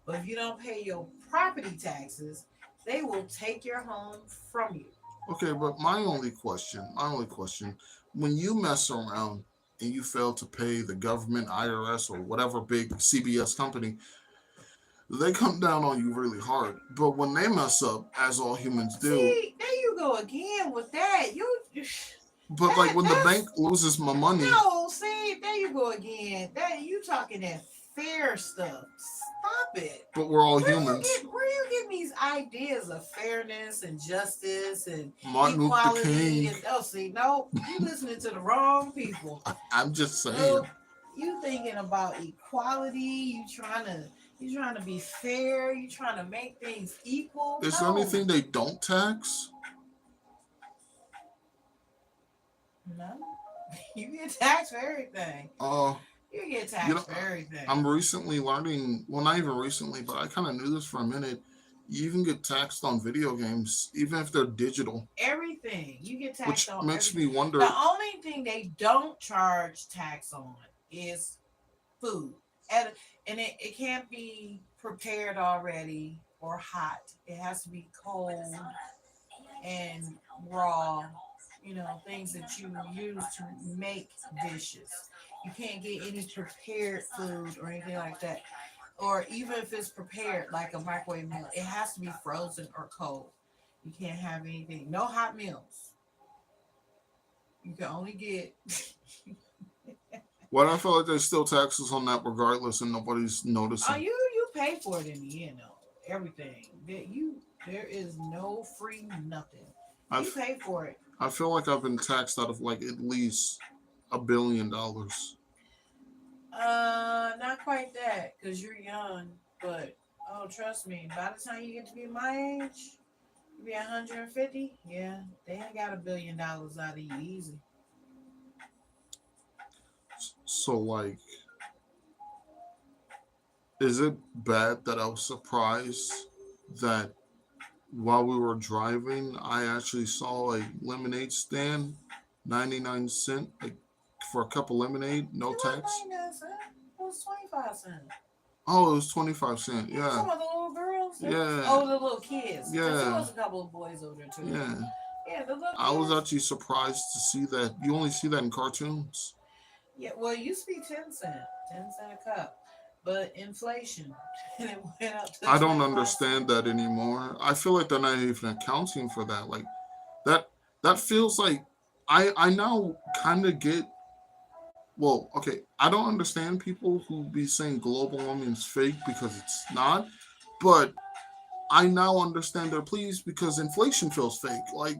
but if you don't pay your property taxes, they will take your home from you. Okay, but my only question, when you mess around and you fail to pay the government, IRS, or whatever big CBS company, they come down on you really hard. But when they mess up, as all humans do, See, there you go again with that. But like That when the that's bank loses my money, no. See, there you go again. That you talking that fair stuff. Stop it. but we're all Where you humans. get where you getting these ideas of fairness and justice and Martin Luther equality King. and oh see no, you listening to the wrong people. I'm just No, saying. you thinking about equality, you trying to be fair, you trying to make things equal. Is there No. anything they don't tax? No. You get taxed for everything. Uh, You get you know, taxed for everything. I'm recently learning. Well, not even recently, but I kind of knew this for a minute. You even get taxed on video games, even if they're digital, Everything. You get taxed which on makes everything. me The wonder. only thing they don't charge tax on is food. And, it can't be prepared already or hot. It has to be cold and raw, things that you use to make dishes. You can't get any prepared food or anything like that. Or even if it's prepared like a microwave meal, it has to be frozen or cold. You can't have anything. No hot meals. You can only get. What I feel like there's still taxes on that regardless, and nobody's Oh, noticing. you pay for it in the end though. Everything that you there is no free nothing. You I've pay for it. I feel like I've been taxed out of like at least $1 billion. Not quite that because you're young, but oh, trust me, by the time you get to be my age, you be 150. Yeah, they ain't got $1 billion out of you easy. So like, is it bad that I was surprised that while we were driving, I actually saw a lemonade stand, 99 cent, like for a cup of lemonade, no It wasn't tax. 99 cents. It was 25 cents. Oh, it was 25 cent. You Yeah, talking about the little girls? yeah, Oh, the little kids. Because there yeah, was a couple of boys over there too. yeah. Yeah, the little I was kids. actually surprised to see that. You only see that in cartoons. Yeah, well, it used to be 10 cent, 10 cent a cup, but inflation, and it went up to I don't 25 cents. understand that anymore. I feel like they're not even accounting for that. Like that that feels like I now kind of get. Well, okay, I don't understand people who be saying global warming is fake because it's not, but I now understand their pleas because inflation feels fake. Like,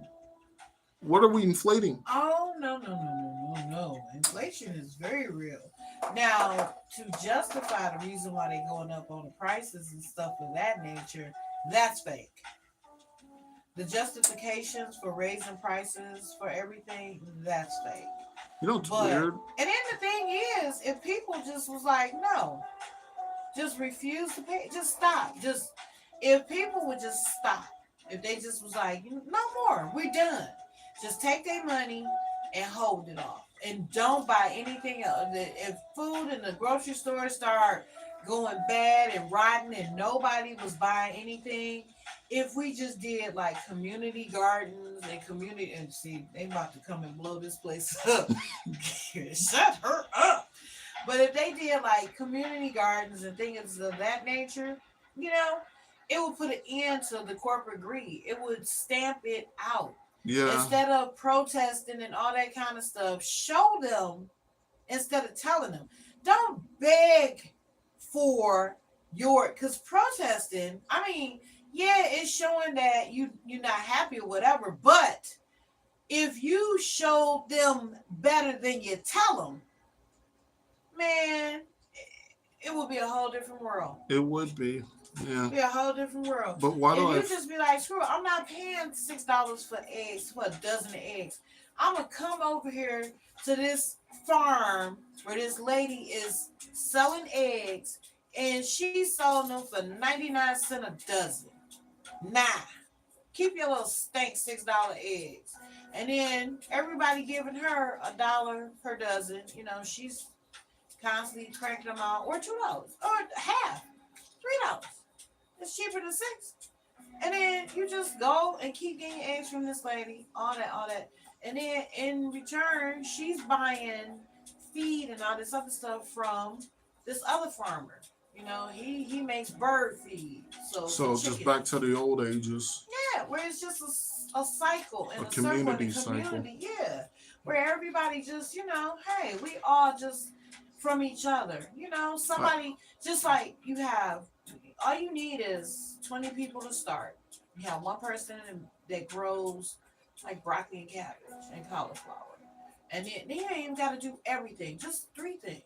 what are we inflating? Oh no no no no no no! Inflation is very real. Now, to justify the reason why they're going up on the prices and stuff of that nature, that's fake. The justifications for raising prices for everything, that's fake. You know, it's But weird. and then the thing is, if people just was like, no, just refuse to pay, just stop. Just if people would just stop, if they just was like, no more, we're done. Just take their money and hold it off, and don't buy anything else. If food in the grocery store start going bad and rotten, and nobody was buying anything, if we just did like community gardens and community, and see, they about to come and blow this place up. Shut her up. But if they did like community gardens and things of that nature, you know, it would put an end to the corporate greed. It would stamp it out. Yeah, Instead of protesting and all that kind of stuff, show them instead of telling them. Don't beg for because protesting, I mean, yeah, it's showing that you're not happy or whatever, but if you show them better than you tell them, man, it would be a whole different world. it would be. Yeah, Be a whole different world. but why do If I? you just be like, screw it, I'm not paying $6 for eggs, for a dozen of eggs. I'm gonna come over here to this farm where this lady is selling eggs, and she's selling them for 99 cents a dozen. Nah, keep your little stank $6 eggs. And then everybody giving her $1 per dozen. She's constantly cranking them out, or $2, or half, $3. It's cheaper than six. And then you just go and keep getting eggs from this lady, all that, all that. And then in return, she's buying feed and all this other stuff from this other farmer. He makes bird feed, so for So just chicken. back to the old ages, Yeah, where it's just a cycle and a a circle in the community cycle. community. Yeah, where everybody just, hey, we all just from each other. Somebody just like you have, all you need is 20 people to start. You have one person that grows like broccoli and cabbage and cauliflower. And then they ain't even got to do everything, just three things.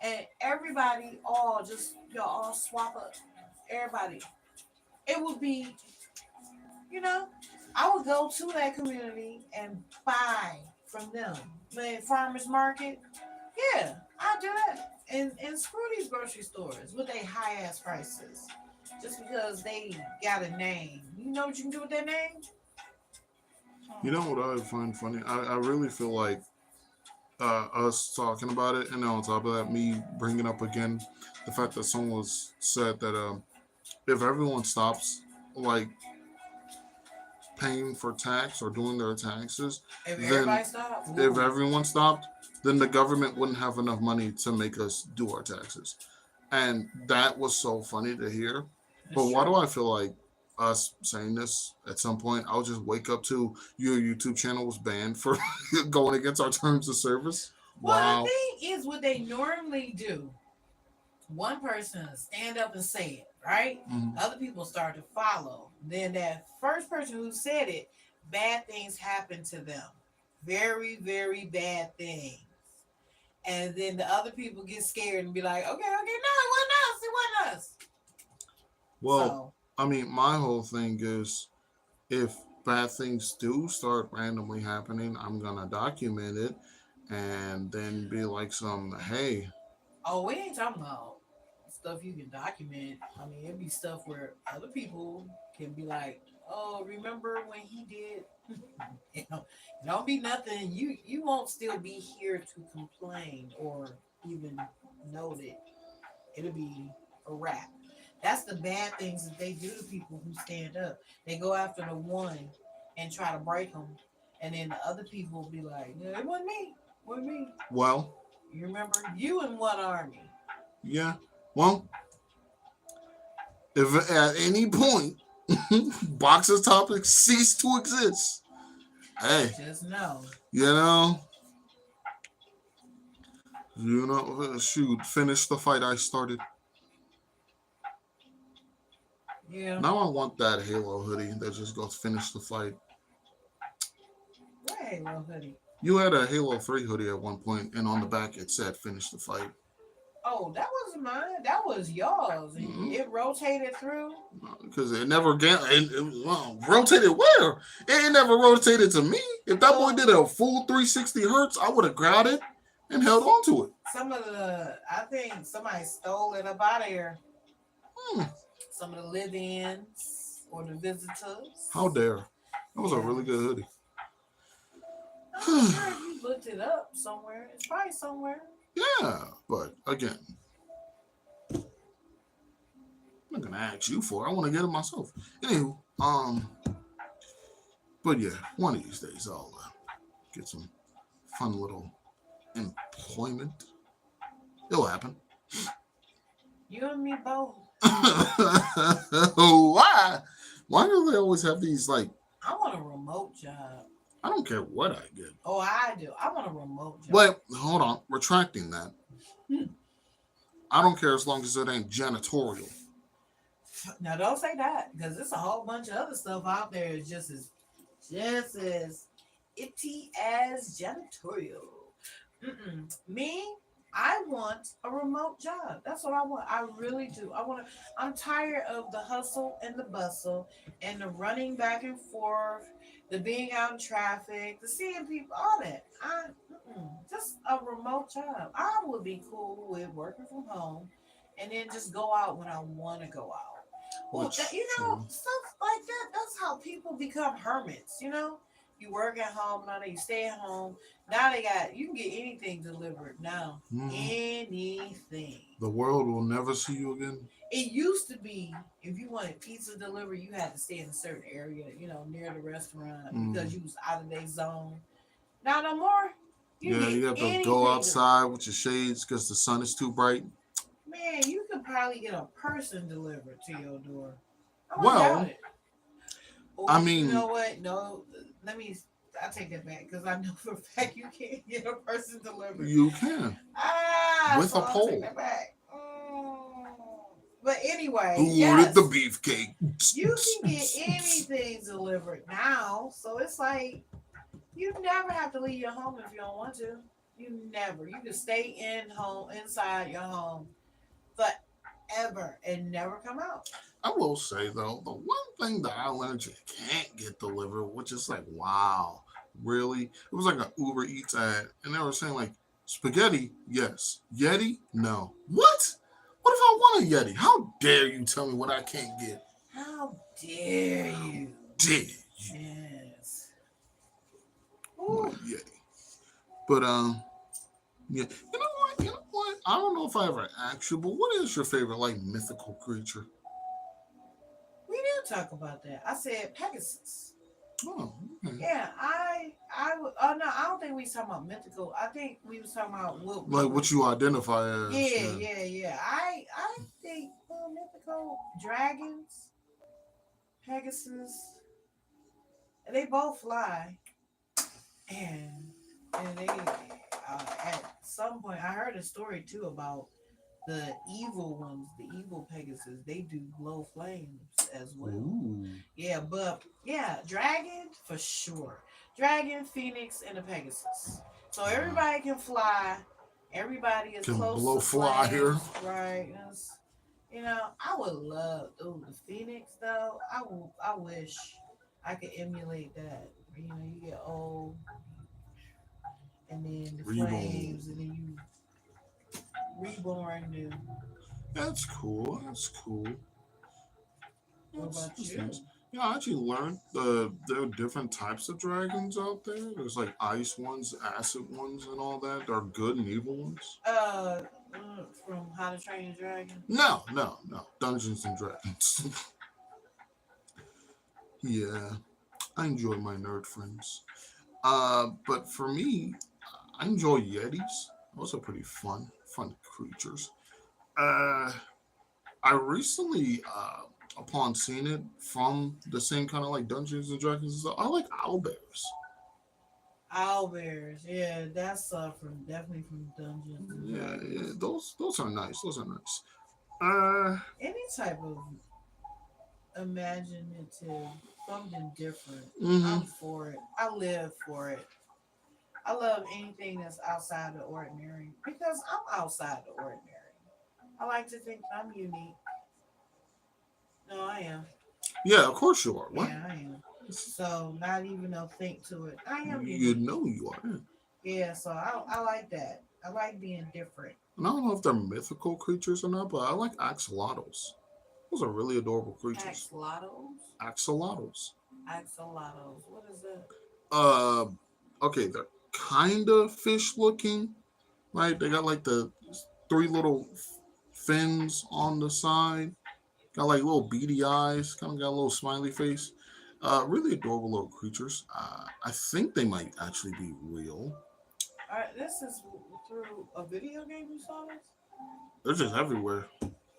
And everybody all just, all swap up. Everybody. It would be, you know, I would go to that community and buy from them. The farmers market, yeah, I do that. And screw these grocery stores with their high ass prices. Just because they got a name. You know what you can do with that name? You know what I find funny? I really feel like us talking about it, and then on top of that, me bringing up again the fact that someone was said that if everyone stops like paying for tax or doing their taxes, If then everybody stopped, if ooh, everyone stopped, then the government wouldn't have enough money to make us do our taxes. And that was so funny to hear. But that's why do true. I feel like us saying this at some point, I'll just wake up to your YouTube channel was banned for going against our terms of service? Well, the Wow. thing is, what they normally do, one person stand up and say it, right? Mhm. Other people start to follow. Then that first person who said it, bad things happen to them. Very, very bad things. And then the other people get scared and be like, okay, okay, no, it wasn't us, it wasn't us. Well, So, I mean, my whole thing is if bad things do start randomly happening, I'm gonna document it and then be like hey, oh, we ain't talking about stuff you can document. I mean, it'd be stuff where other people can be like, oh, remember when he did? you know, it don't be nothing. You won't still be here to complain or even note it. It'll be a wrap. That's the bad things that they do to people who stand up. They go after the one and try to break them, and then the other people will be like, "Yeah, it wasn't me. It wasn't me." well, You remember you in one army. yeah, well, if at any point boxer topics cease to exist, hey, Just know. you know, shoot, finish the fight I started. Yeah. Now I want that Halo hoodie that just goes finish the fight. What Halo hoodie? You had a Halo 3 hoodie at one point, and on the back it said finish the fight. Oh, that wasn't mine. That was yours. Mm-hmm. It rotated through. Because it never rotated where? It never rotated to me. If that boy Well, did a full 360 hertz, I would have grabbed it and held on to it. some of the, I think somebody stole it up out of here. Hmm. Some of the live-ins or the visitors. How dare. That was a Yeah. really good I'm hoodie. sure if you looked it up somewhere, it's probably somewhere. Yeah, but again, I'm not gonna ask you for it. I want to get it myself. Anywho, but yeah, one of these days I'll get some fun little employment. It'll happen. You and me both. Why? Why do they always have these like? I want a remote job. I don't care what I get. Oh, I do. I want a remote job. But hold on, retracting that. I don't care as long as it ain't janitorial. Now don't say that because there's a whole bunch of other stuff out there just as itty as janitorial. Me, I want a remote job. That's what I want. I really do. I'm tired of the hustle and the bustle and the running back and forth, the being out in traffic, the seeing people, all that. Just a remote job. I would be cool with working from home and then just go out when I want to go out. Well, Which true. stuff like that. That's how people become hermits. You work at home, now you stay at home. Now you can get anything delivered now. Mhm. Anything. The world will never see you again. It used to be if you wanted pizza delivery, you had to stay in a certain area, near the restaurant because Mm. you was out of their zone. Now no more. You Yeah, get you have to go anything. outside with your shades because the sun is too bright. Man, you could probably get a person delivered to your door. I wouldn't doubt Well, it. I Oh, you mean, know what? No, let me I take that back because I know for a fact you can't get a person delivered. You can with So a I'll pole. take that back. But anyway, Who ordered yes, the beefcake? you can get anything delivered now. So it's like you never have to leave your home if you don't want to. You never. You can stay inside your home forever and never come out. I will say though, the one thing that I learned you can't get delivered, which is like, wow, really? It was like an Uber Eats ad, and they were saying like, spaghetti, yes, Yeti, no. What? What if I want a Yeti? How dare you tell me what I can't get? How dare you? Dare you? Yes. Want Ooh. a Yeti? But yeah. You know what? You know what? I don't know if I ever asked you, but what is your favorite like mythical creature? We did talk about that. I said Pegasus. Oh, okay. Yeah, I would. Oh no, I don't think we was talking about mythical. I think we was talking about what. Like what you identify as? Yeah. I think mythical dragons, Pegasus, and they both fly, and they at some point I heard a story too about the evil ones, the evil Pegasus. They do blow flames as well. Ooh. Yeah, but yeah, dragon for sure. Dragon, phoenix, and a Pegasus. So everybody can fly. Everybody is Can close blow to fire. flames, right? I would love the phoenix though. I wish I could emulate that. You get old, and then the Reborn. flames, and then you reborn new. That's cool. That's cool. What about That's you? nice. Yeah, I actually learned there are different types of dragons out there. There's like ice ones, acid ones, and all that. There are good and evil ones. From How to Train Your Dragon. No. Dungeons and Dragons. Yeah, I enjoy my nerd friends. But for me, I enjoy Yetis. Those are pretty fun creatures. Uh, I recently, upon seeing it from the same kind of like Dungeons and Dragons and stuff, I like owlbears. Owlbears, yeah, that's definitely from Dungeons and Yeah, Dragons. those are nice. Those are nice. Uh, Any type of imaginative, something different. hmm I'm for it. I live for it. I love anything that's outside the ordinary because I'm outside the ordinary. I like to think I'm unique. No, I am. Yeah, of course you are. What? Yeah, I am. So not even no think to it. I am You unique. know you are. Yeah. Yeah, so I like that. I like being different. And I don't know if they're mythical creatures or not, but I like axolotls. Those are really adorable creatures. Axolotls? Axolotls. Axolotls. What is that? Uh, okay, they're kind of fish looking, right? They got like the three little fins on the side. Got like little beady eyes. Kind of got a little smiley face. Really adorable little creatures. I think they might actually be real. All right, this is through a video game you saw this? They're just everywhere.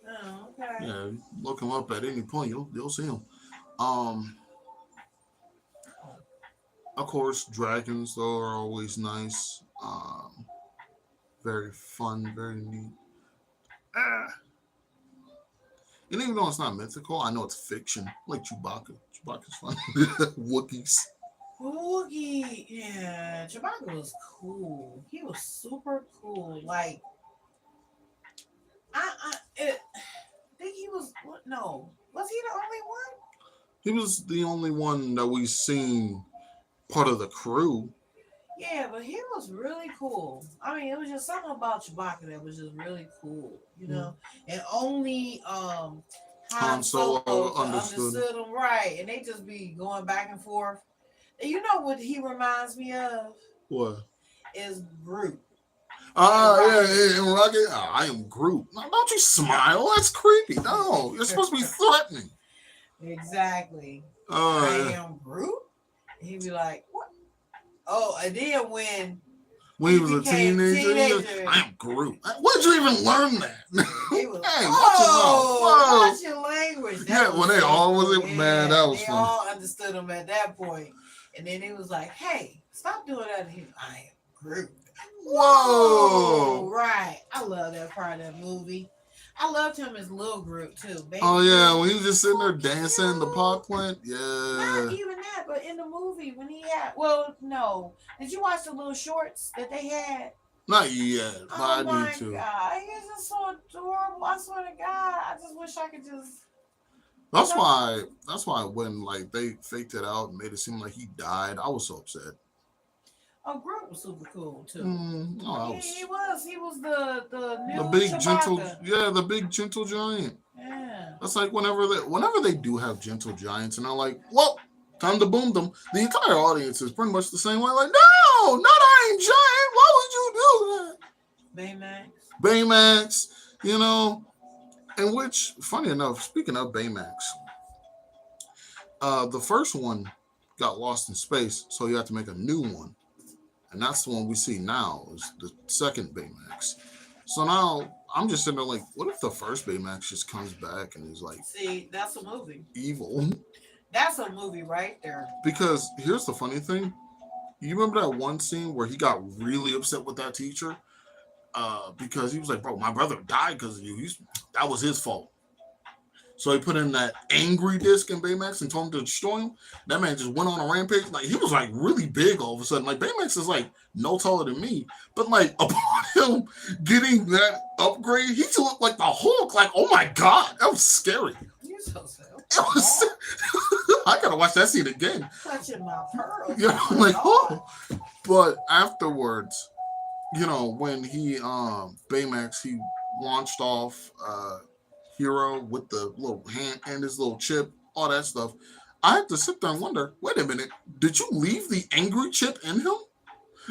Oh, okay. Yeah, look them up at any point. You'll see them. Um, of course, dragons though are always nice. Very fun, very neat. Ah, and even though it's not mythical, I know it's fiction. Like Chewbacca. Chewbacca's fun. Wookiees. Woogie. Yeah, Chewbacca was cool. He was super cool. Like, I think he was, no. Was he the only one? He was the only one that we seen part of the crew. Yeah, but he was really cool. I mean, it was just something about Chewbacca that was just really cool, And only Han Han Solo Solo understood. understood him right, and they just be going back and forth. And you know what he reminds me of What? is Groot. Yeah, and Rocket. I am Groot. Now, don't you smile? That's creepy. No, you're supposed to be threatening. Exactly. I Yeah. am Groot. And he'd be like, "What?" Oh, and then when When he was a became teenager, I am Groot. Where'd you even learn that? he was, Hey, watch your mouth. Whoa. watch your language. Yeah, when they so all was cool. it, man, that was they fun. all understood him at that point. And then it was like, hey, stop doing that. He, I am Groot. Whoa! Right. I love that part of the movie. I loved him as Lil Groot too. Baby Oh yeah, Groot. when he was just sitting there So dancing in the cute. pot plant. Not Yeah. even that, but in the movie when he had, well, no. Did you watch the little shorts that they had? Not yet, but Oh I my need to. god, he's just so adorable. I swear to God, I just wish I could just, you That's know. why. That's why when like they faked it out and made it seem like he died, I was so upset. Oh, Groot was super cool too. No, I He, was he was. He was the the new big gentle. Chewbacca. Yeah, the big gentle giant. Yeah. That's like whenever they do have gentle giants, and I'm like, well, time to boom them. The entire audience is pretty much the same way. Like, no, not Iron Giant. Why would you do Baymax. that? Baymax, you know. And which, funny enough, speaking of Baymax, the first one got lost in space, so you have to make a new one, and that's the one we see now is the second Baymax. So now I'm just sitting there like, what if the first Baymax just comes back and is like See, that's a movie. evil? That's a movie right there. Because here's the funny thing. You remember that one scene where he got really upset with that teacher? Because he was like, bro, my brother died because of you. That was his fault. So he put in that angry disc in Baymax and told him to destroy him. That man just went on a rampage. Like, he was like really big all of a sudden. Like, Baymax is like no taller than me. But like, upon him getting that upgrade, he just looked like the Hulk. Like, oh my God, that was scary. You're so sad. It was. I gotta watch that scene again. Touching my pearls. You know, Oh I'm my like, God. oh. But afterwards, you know, when he Baymax, he launched off Hero with the little hand and his little chip, all that stuff. I had to sit there and wonder, wait a minute, did you leave the angry chip in him?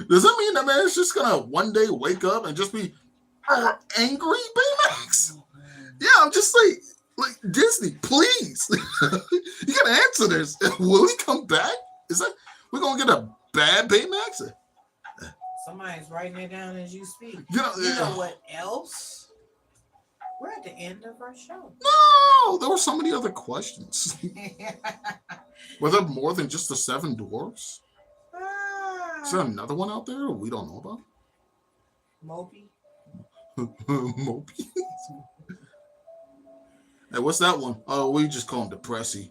Does that mean that man's just gonna one day wake up and just be angry Baymax? Yeah, I'm just like Disney, please. You gotta answer this. Will he come back? Is that we're gonna get a bad Baymax? Somebody's writing it down as you speak. You know, You know what else? We're at the end of our show. no, there were so many other questions. Were there more than just the seven dwarfs? Is there another one out there we don't know about? Moby. Moby. Hey, what's that one? Oh, we just call him Depressy.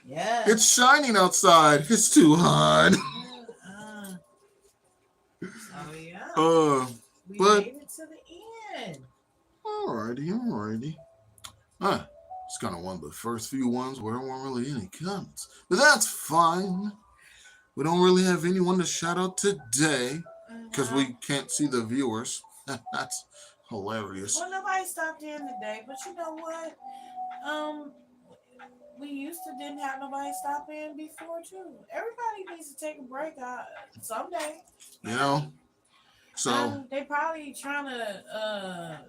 Yeah. It's shining outside. It's too hot. Oh yeah. We but made it to the end. alrighty. It's kind of one of the first few ones where there weren't really any comments, but that's fine. We don't really have anyone to shout out today because we can't see the viewers. That's hilarious. Well, nobody stopped in today, but you know what? We used to didn't have nobody stop in before too. Everybody needs to take a break someday. You know, so They probably trying to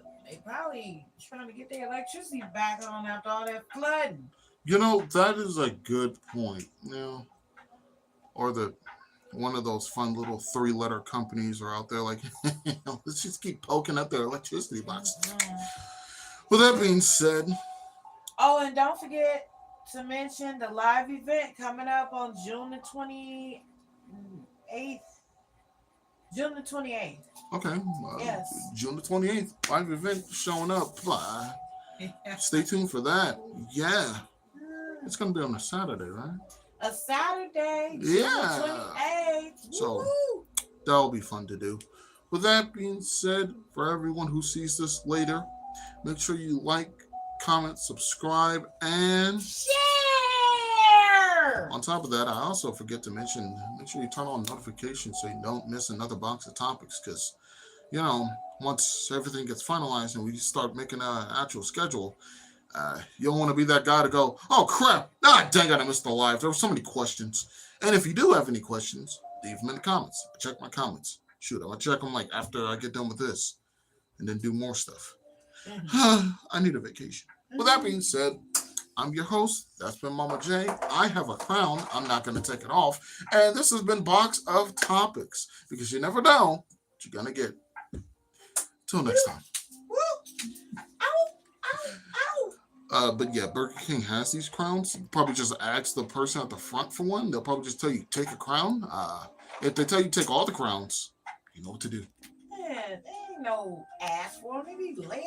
get their electricity back on after all that flooding. you know that is a good point. You know, or one of those fun little three-letter companies are out there like, let's just keep poking at their electricity box. With that being said, Oh, and don't forget to mention the live event coming up on June the 28th. June the 28th. okay, Yes. June the 28th, live event showing up. Stay tuned for that. Yeah, it's gonna be on a Saturday, right? A Saturday, June Yeah. 28th. So- Woo-hoo. That'll be fun to do. With that being said, for everyone who sees this later, make sure you like, comment, subscribe, and Share. on top of that, I also forget to mention, make sure you turn on notifications so you don't miss another box of topics. Because, you know, once everything gets finalized and we start making an actual schedule, you don't want to be that guy to go, oh crap, dang it, I missed the live. There were so many questions. And if you do have any questions, leave them in the comments. I check my comments. Shoot, I'm going to check them like after I get done with this and then do more stuff. I need a vacation. With that being said, I'm your host. That's been Mama J. I have a crown. I'm not going to take it off. And this has been Box of Topics, because you never know what you're going to get. Till next time. Woo. Ow, ow, ow. But yeah, Burger King has these crowns. Probably just ask the person at the front for one. They'll probably just tell you take a crown. If they tell you take all the crowns, you know what to do. Man, they ain't no ass for them. They be laying